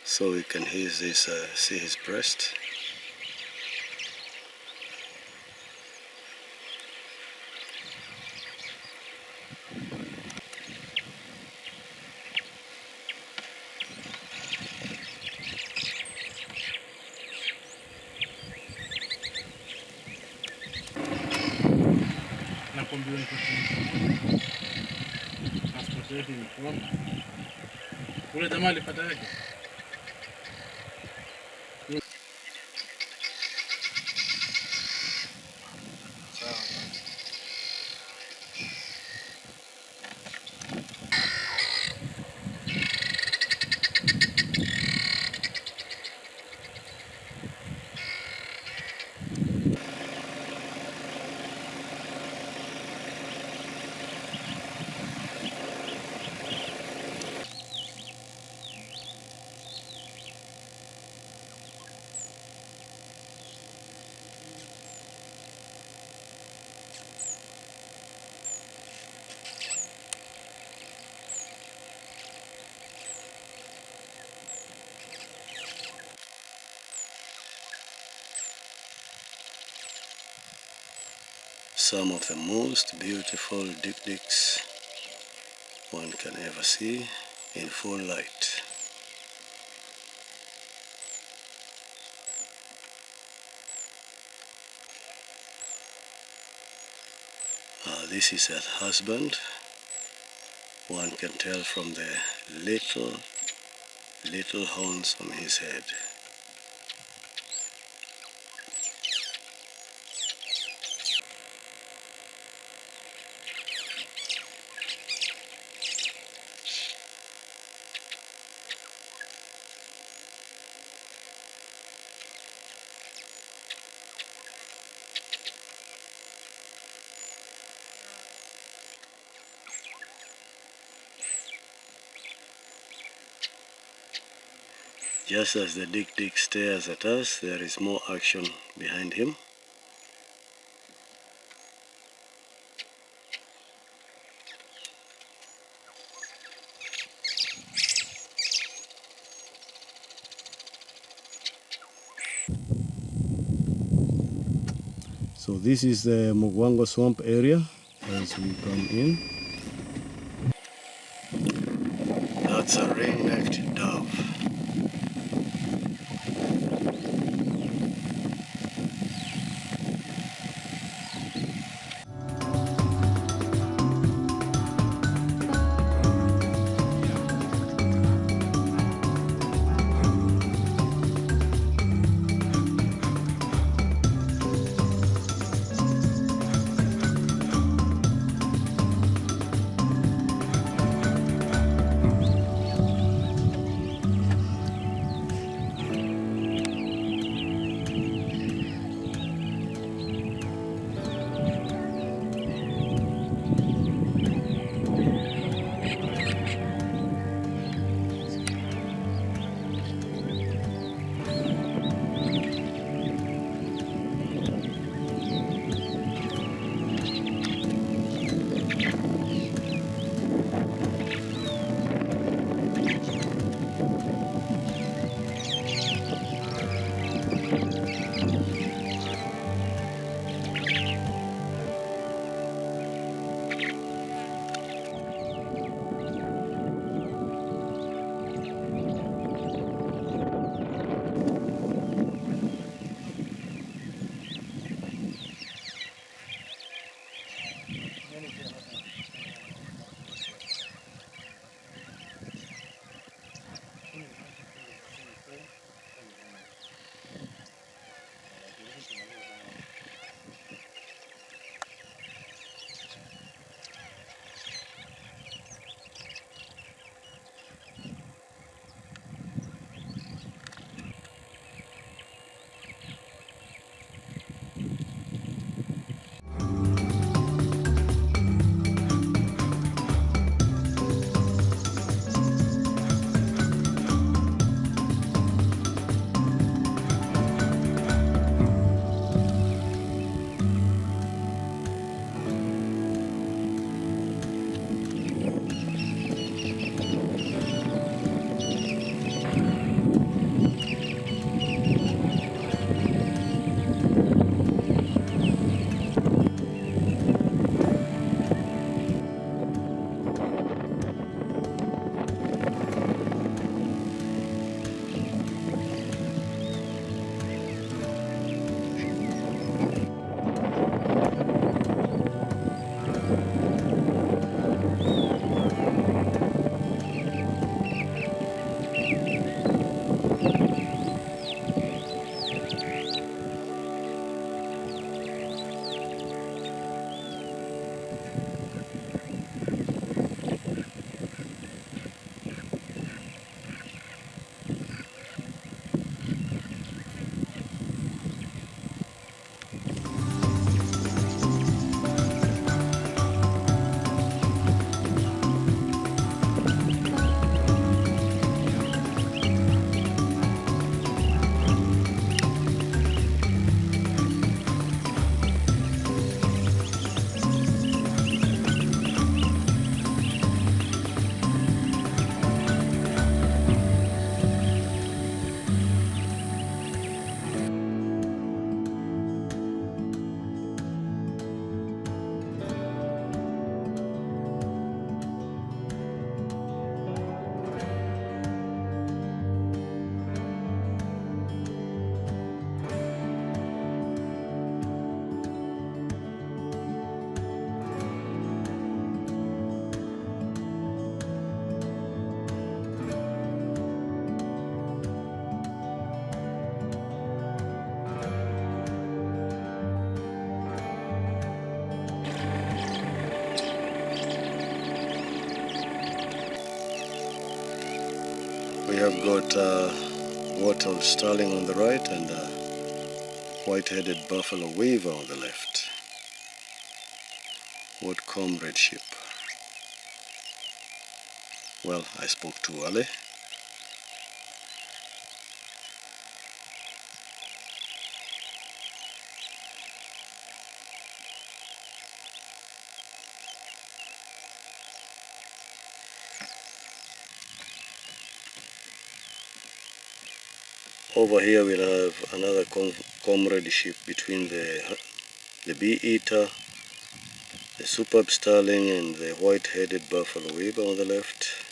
so we can see his breast. Ule jamaa alipata yake. some of the most beautiful dik-diks one can ever see in full light. This is her husband. One can tell from the little horns on his head. Just as the dik-dik stares at us, there is more action behind him. So this is the Mugwango swamp area as we come in. That's a ring-necked dove. We have got wattled starling on the right and white-headed buffalo weaver on the left. What comradeship? Well, I spoke too early. Over here we'll have another comradeship between the bee-eater, the superb starling and the white-headed buffalo weaver on the left.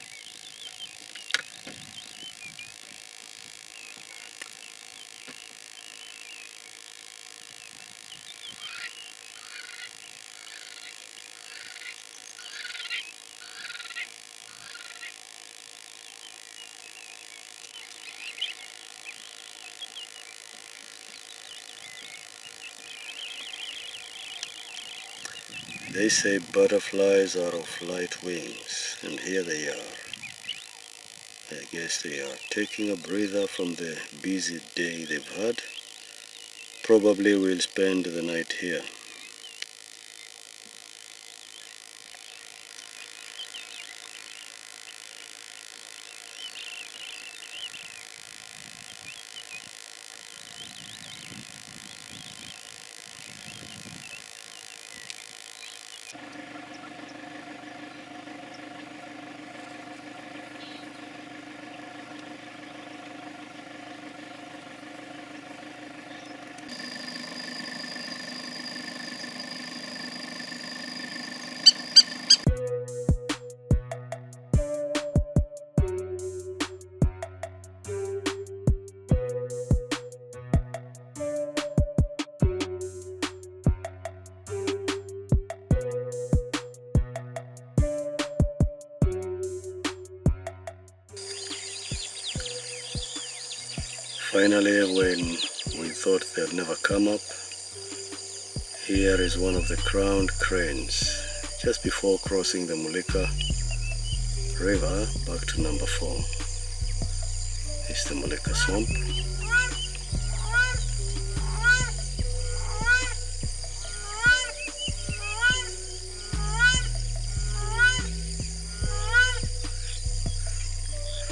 They say butterflies are of light wings, and here they are. I guess they are taking a breather from the busy day they've had. Probably will spend the night here. Finally, when we thought they'd never come up, here is one of the crowned cranes, just before crossing the Mulika River back to number 4. It's the Mulika Swamp.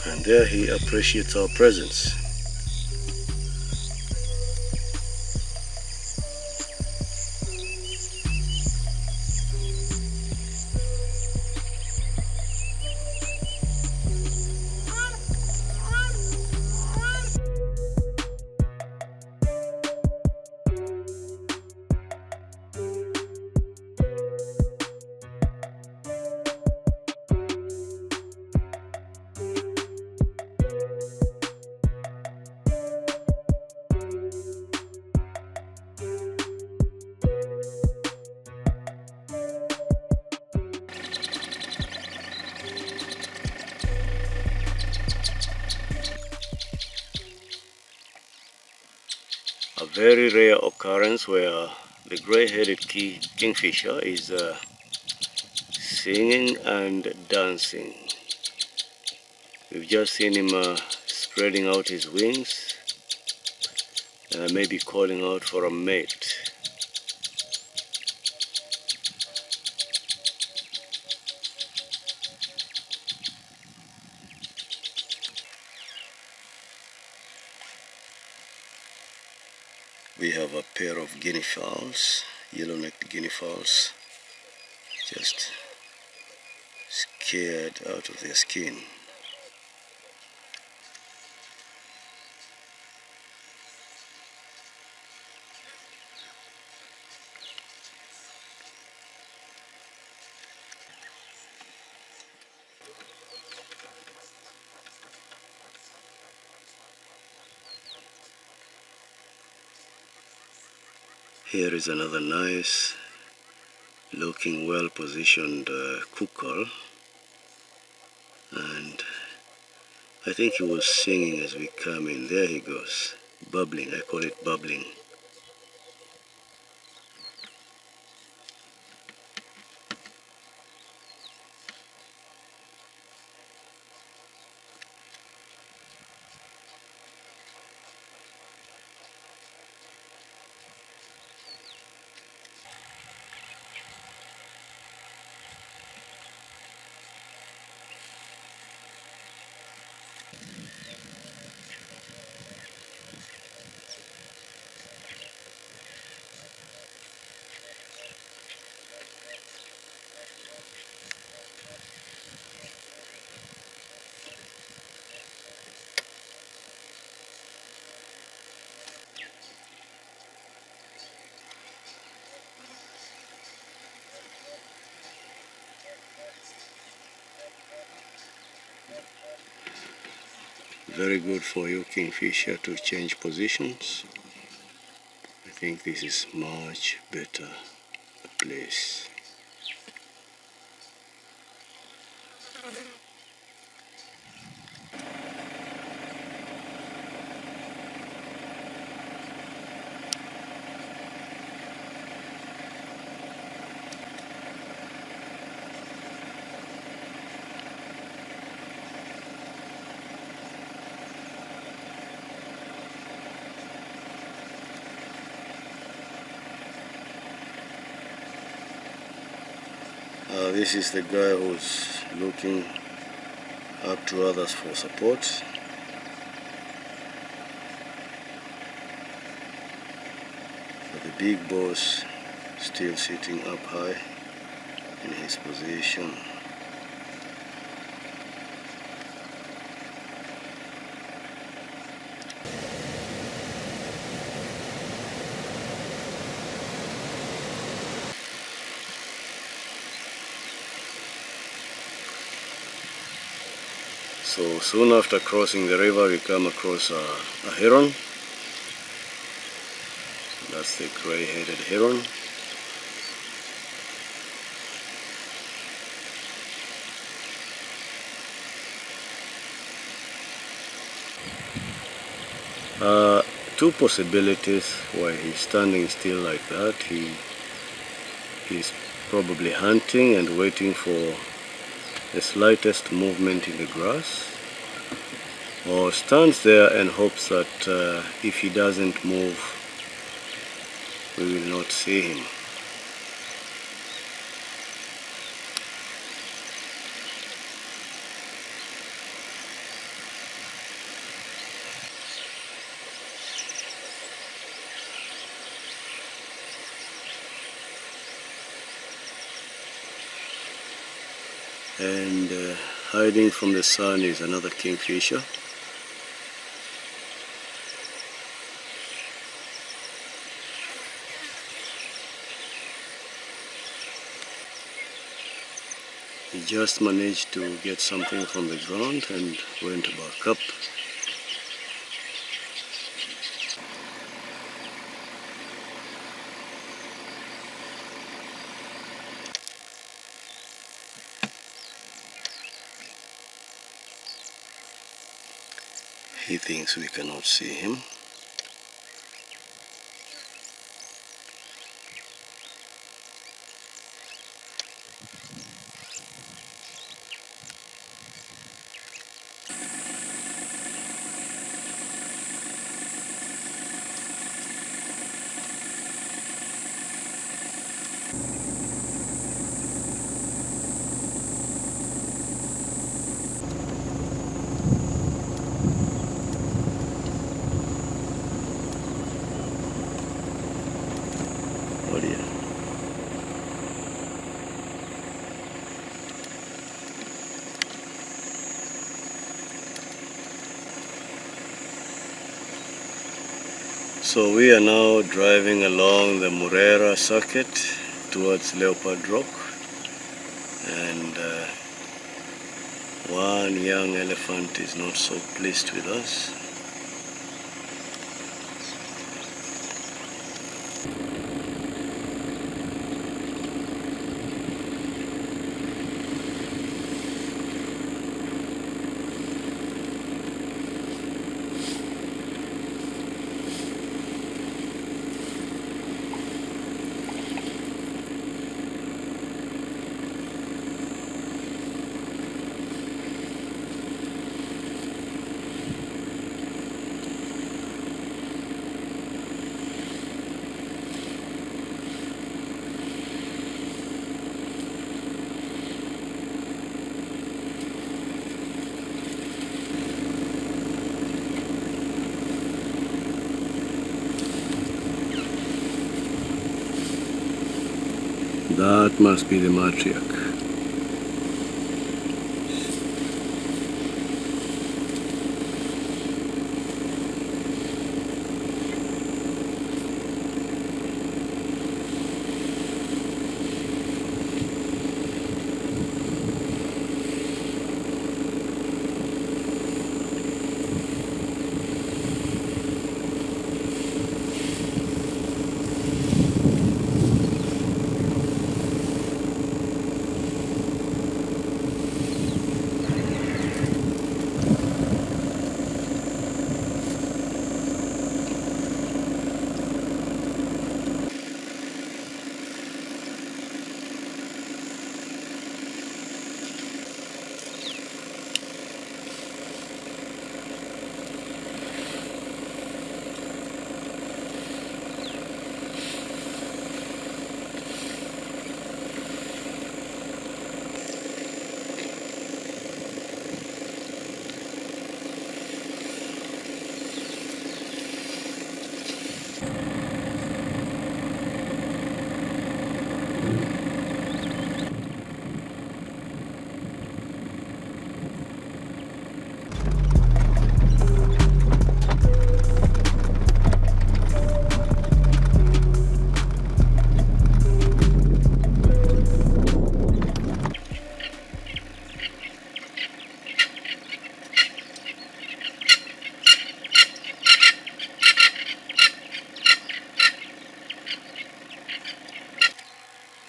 And there he appreciates our presence. A very rare occurrence where the gray-headed kingfisher is singing and dancing. We've just seen him spreading out his wings, maybe calling out for a mate. We have a pair of guinea fowls, yellow-necked guinea fowls, just scared out of their skin. Here is another nice looking well positioned kukal, and I think he was singing as we come in. There he goes, bubbling. I call it bubbling. Very good for you kingfisher to change positions. I think this is much better place. This is the guy who's looking up to others for support. But the big boss still sitting up high in his position. So soon after crossing the river, we come across a heron. That's the gray-headed heron. Two possibilities why he's standing still like that. He's probably hunting and waiting for the slightest movement in the grass, or stands there and hopes that if he doesn't move, we will not see him. And hiding from the sun is another kingfisher. He just managed to get something from the ground and went back up. He thinks we cannot see him. Oh dear. So we are now driving along the Murera circuit towards Leopard Rock, and one young elephant is not so pleased with us. That must be the matriarch.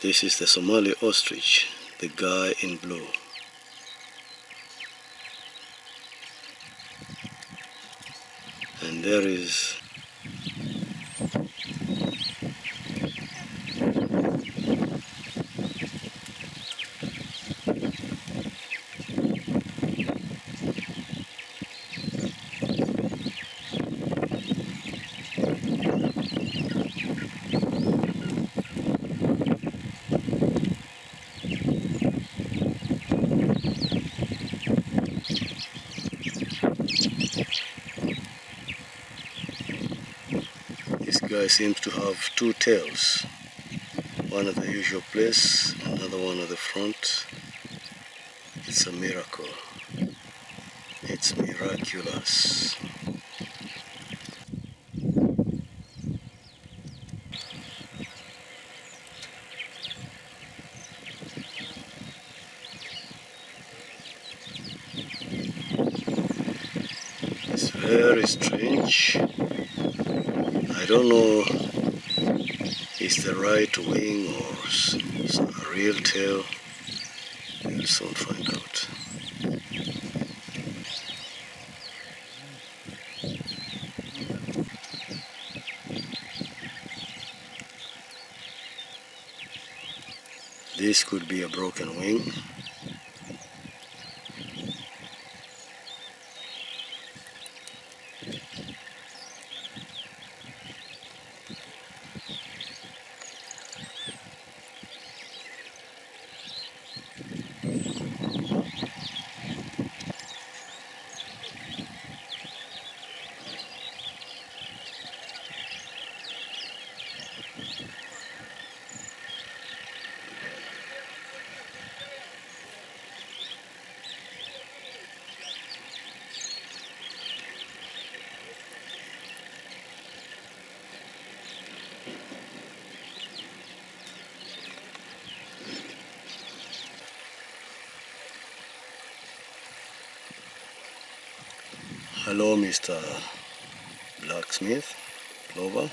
This is the Somali-Ostrich, the guy in blue. And there is this guy seems to have two tails. One at the usual place, another one at the front. It's a miracle. It's miraculous. It's very strange. I don't know if it's the right wing or a real tail. We'll soon find out. This could be a broken wing. Hello, Mr. Blacksmith, Clover.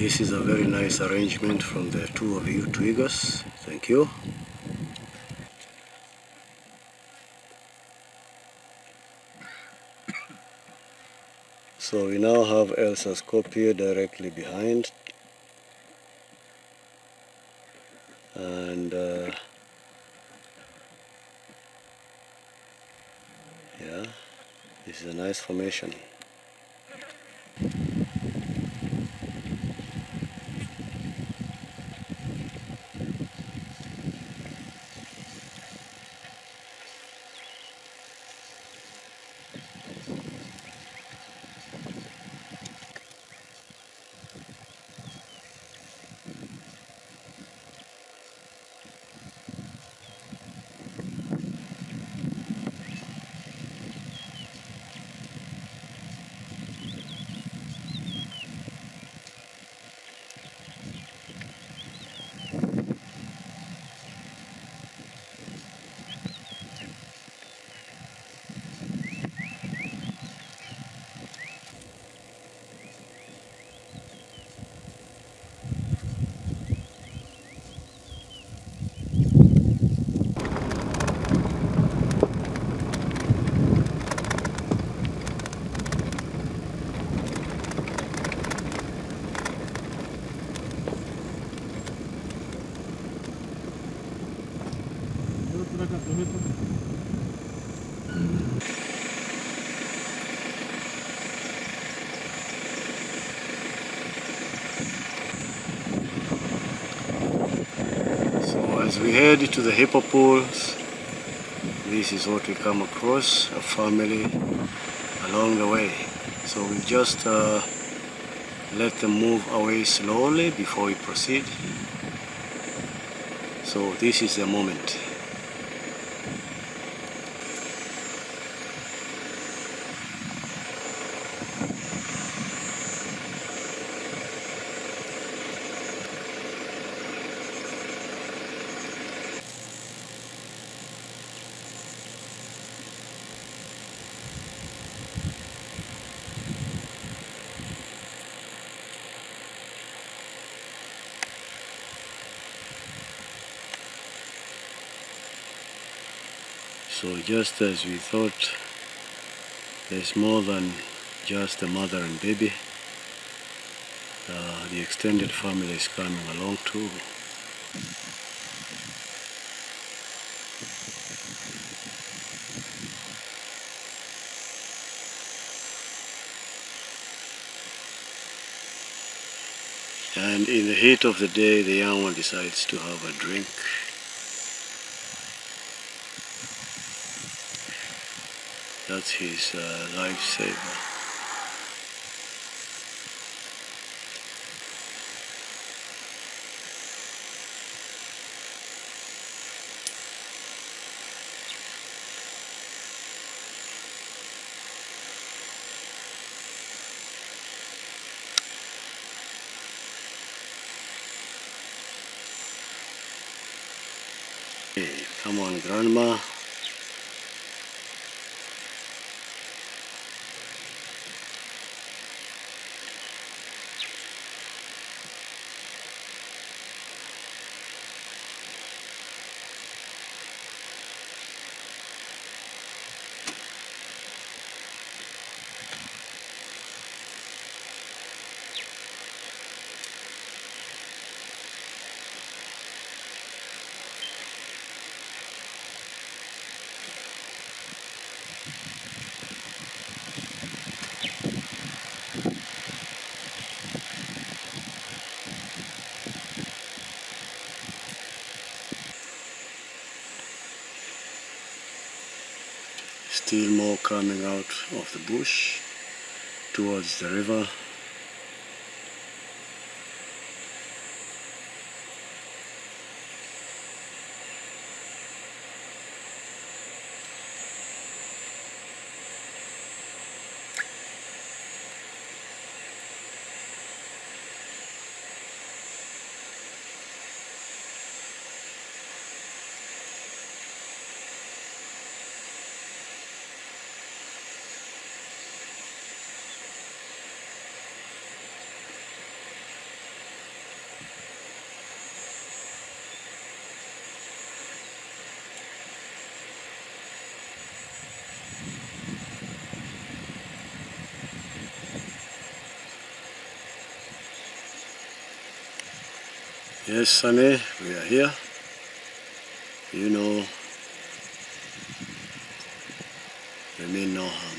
This is a very nice arrangement from the two of you Twigas. Thank you. So we now have Elsa's copy directly behind. And yeah, this is a nice formation. So as we head to the hippo pools, this is what we come across, a family along the way. So we just let them move away slowly before we proceed. So this is the moment. So just as we thought, there's more than just a mother and baby. The extended family is coming along too. And in the heat of the day, the young one decides to have a drink. That's his lifesaver. Hey, come on, Grandma. Still more coming out of the bush towards the river. Yes, Sunny, we are here. You know, we mean no harm.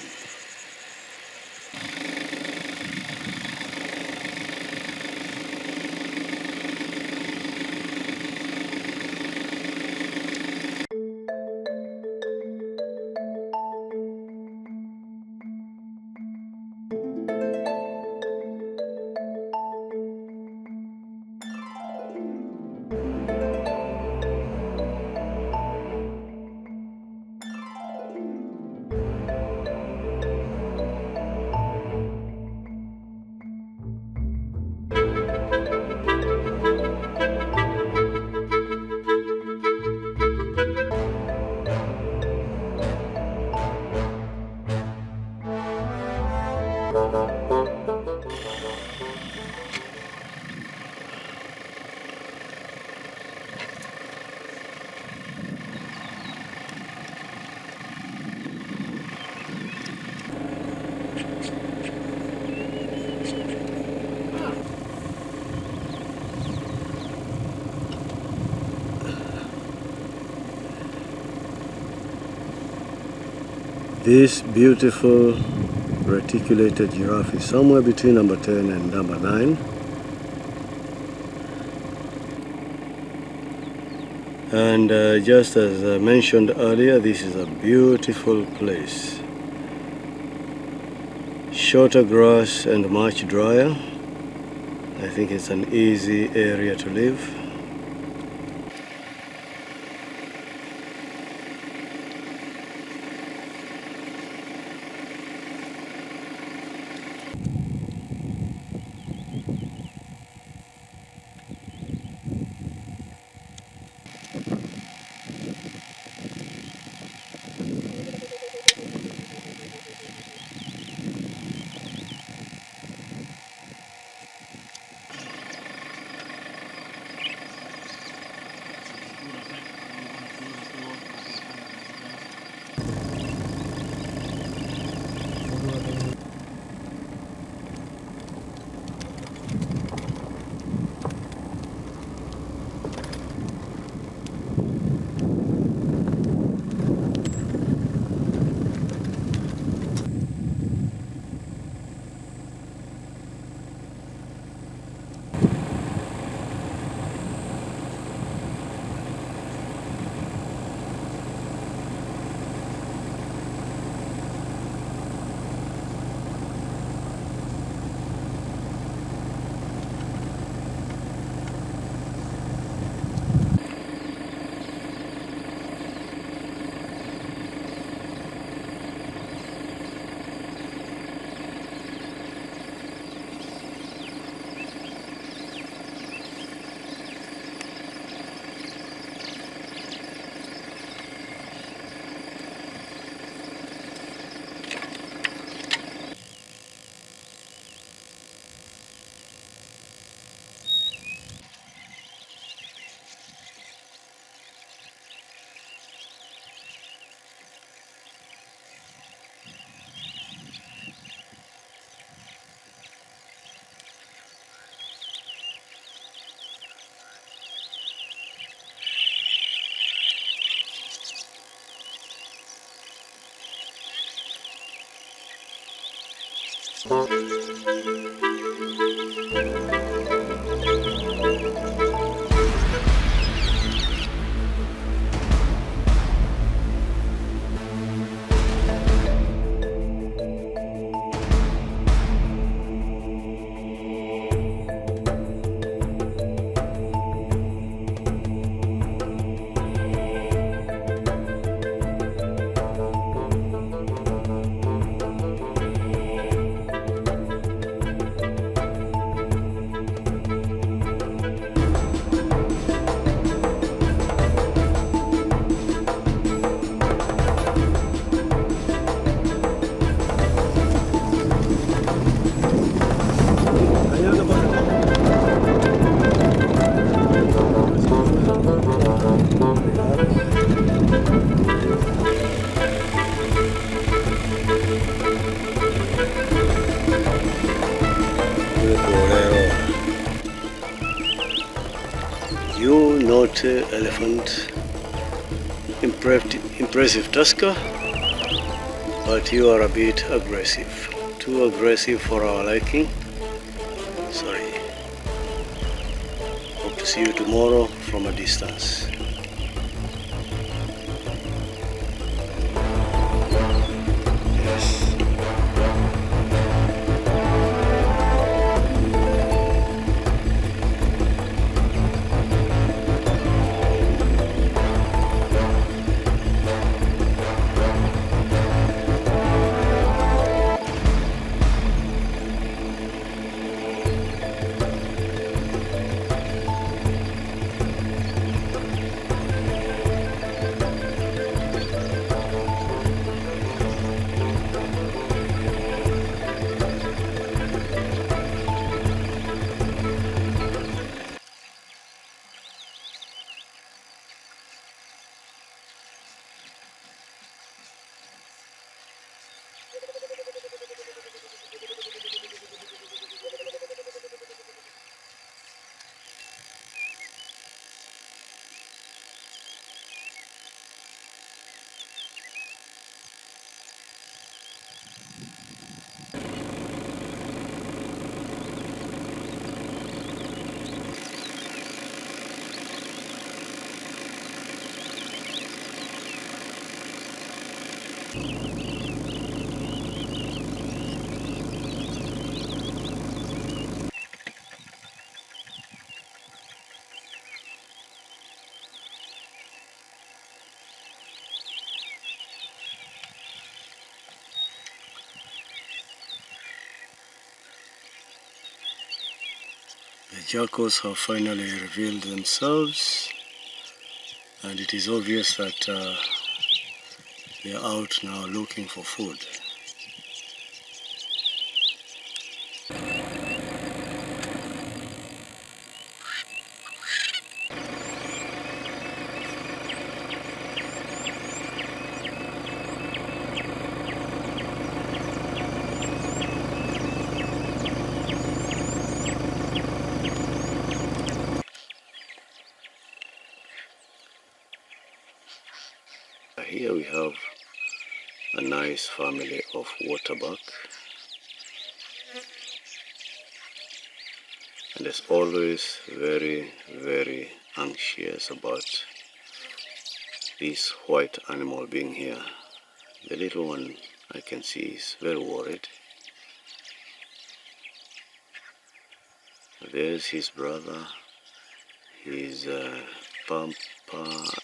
This beautiful reticulated giraffe is somewhere between number 10 and number 9. And just as I mentioned earlier, this is a beautiful place. Shorter grass and much drier. I think it's an easy area to live. You not elephant, impressive tusker, but you are a bit aggressive. Too aggressive for our liking. Sorry. Hope to see you tomorrow from a distance. The jackals have finally revealed themselves, and it is obvious that they are out now looking for food. Here we have a nice family of waterbuck, and is always very, very anxious about this white animal being here. The little one I can see is very worried. There's his brother, his pampa,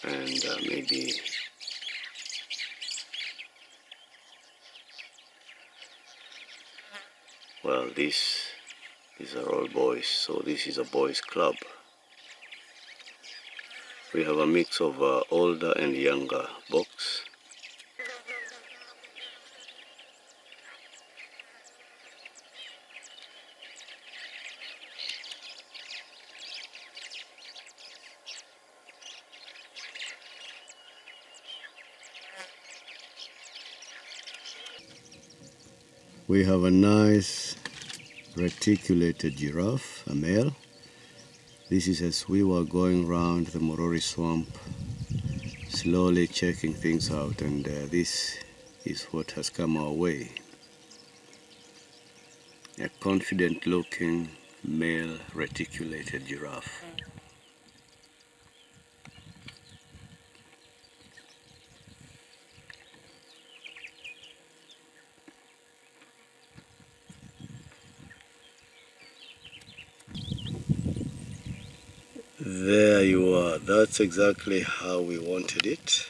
and maybe well, these are all boys, so this is a boys club. We have a mix of older and younger bucks. We have a nice reticulated giraffe, a male. This is as we were going around the Morori swamp, slowly checking things out, and this is what has come our way. A confident looking male reticulated giraffe. There you are. That's exactly how we wanted it.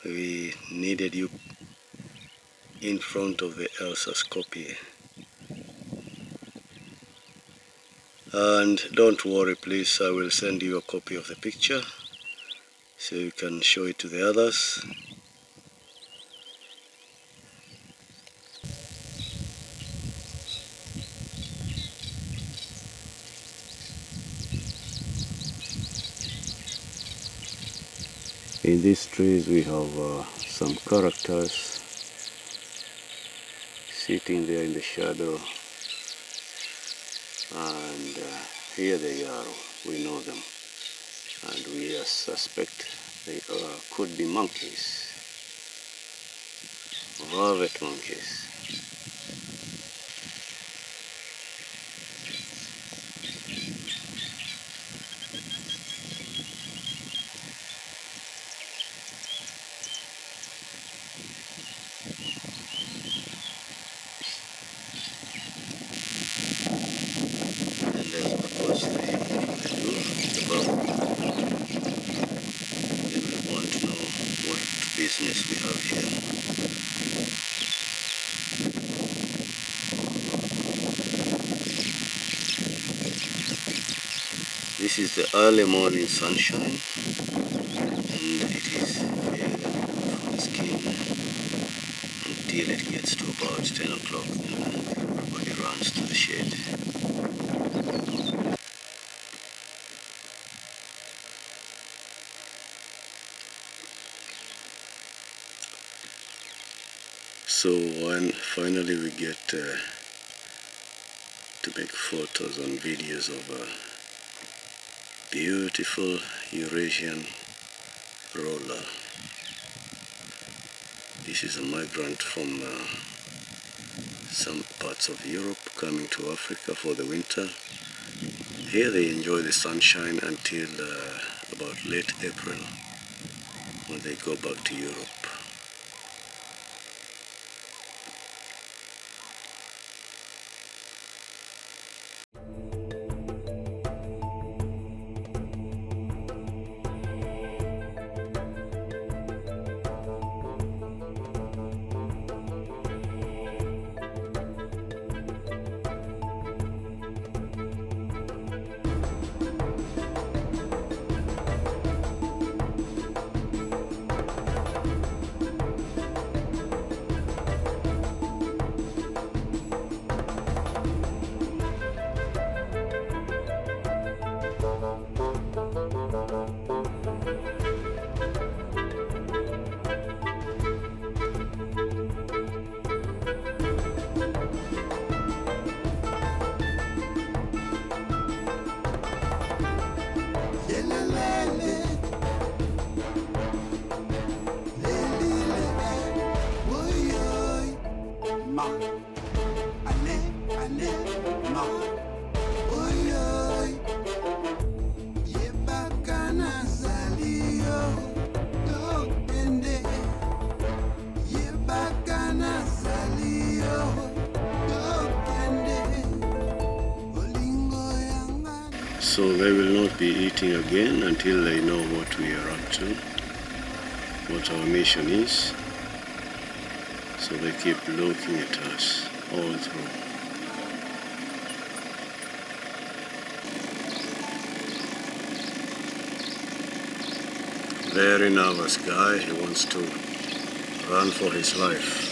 We needed you in front of the Elsa's copy. And don't worry, please, I will send you a copy of the picture so you can show it to the others. In these trees we have some characters sitting there in the shadow, and here they are. We know them, and we suspect they could be monkeys, varvet monkeys. And there's of course the above. They will want to know what business we have here. This is the early morning sunshine, and it is very good for the skin until it gets to about 10 o'clock, then everybody runs to the shade. So when finally we get to make photos and videos of a beautiful Eurasian roller. This is a migrant from some parts of Europe coming to Africa for the winter. Here they enjoy the sunshine until about late April. when they go back to Europe. So they will not be eating again until they know what we are up to, what our mission is. So they keep looking at us all through. Very nervous guy, he wants to run for his life.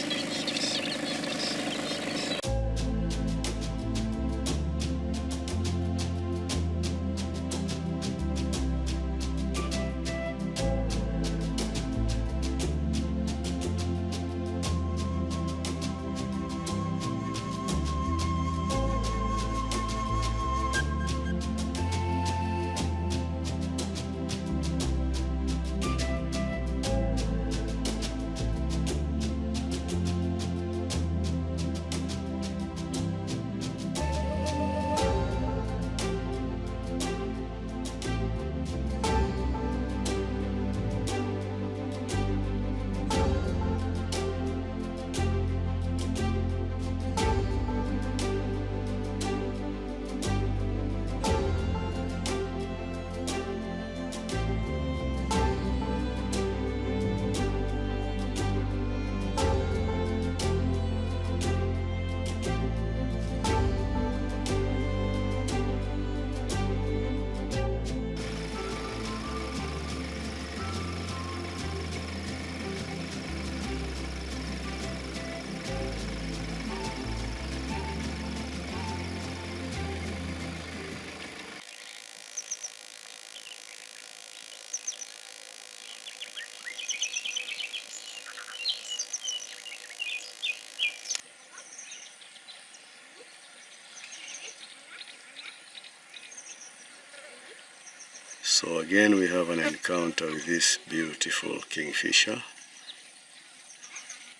So again we have an encounter with this beautiful kingfisher,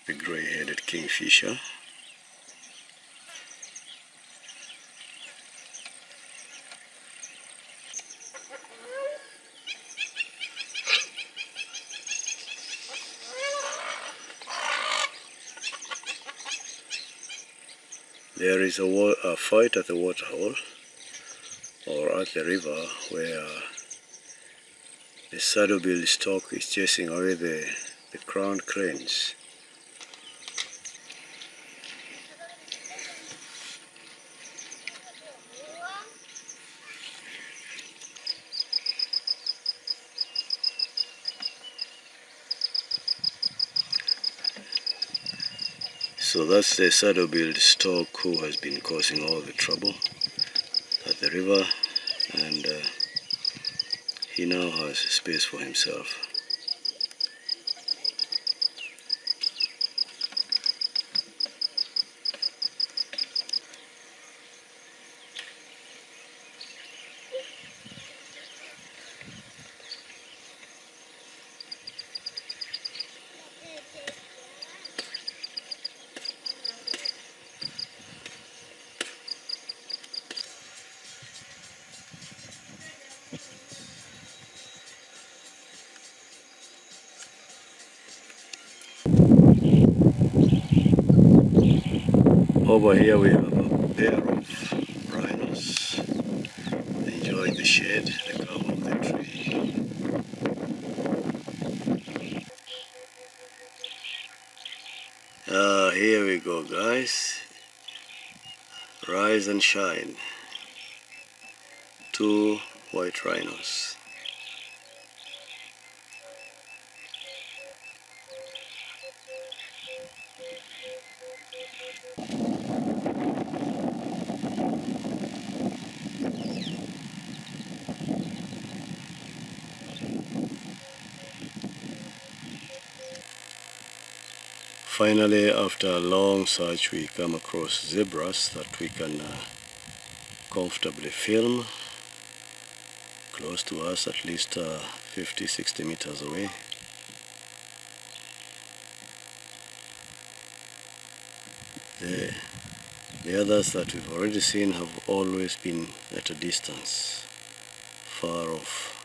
the grey-headed kingfisher. There is a fight at the waterhole or at the river where the saddle-billed stork is chasing away the crowned cranes. So that's the saddle-billed stork who has been causing all the trouble at the river, and he now has space for himself. Over here we have a pair of rhinos enjoying the shade, the cover of the tree. Here we go, guys. Rise and shine. Two white rhinos. Finally, after a long search, we come across zebras that we can comfortably film close to us, at least 50-60 meters away. The others that we've already seen have always been at a distance, far off.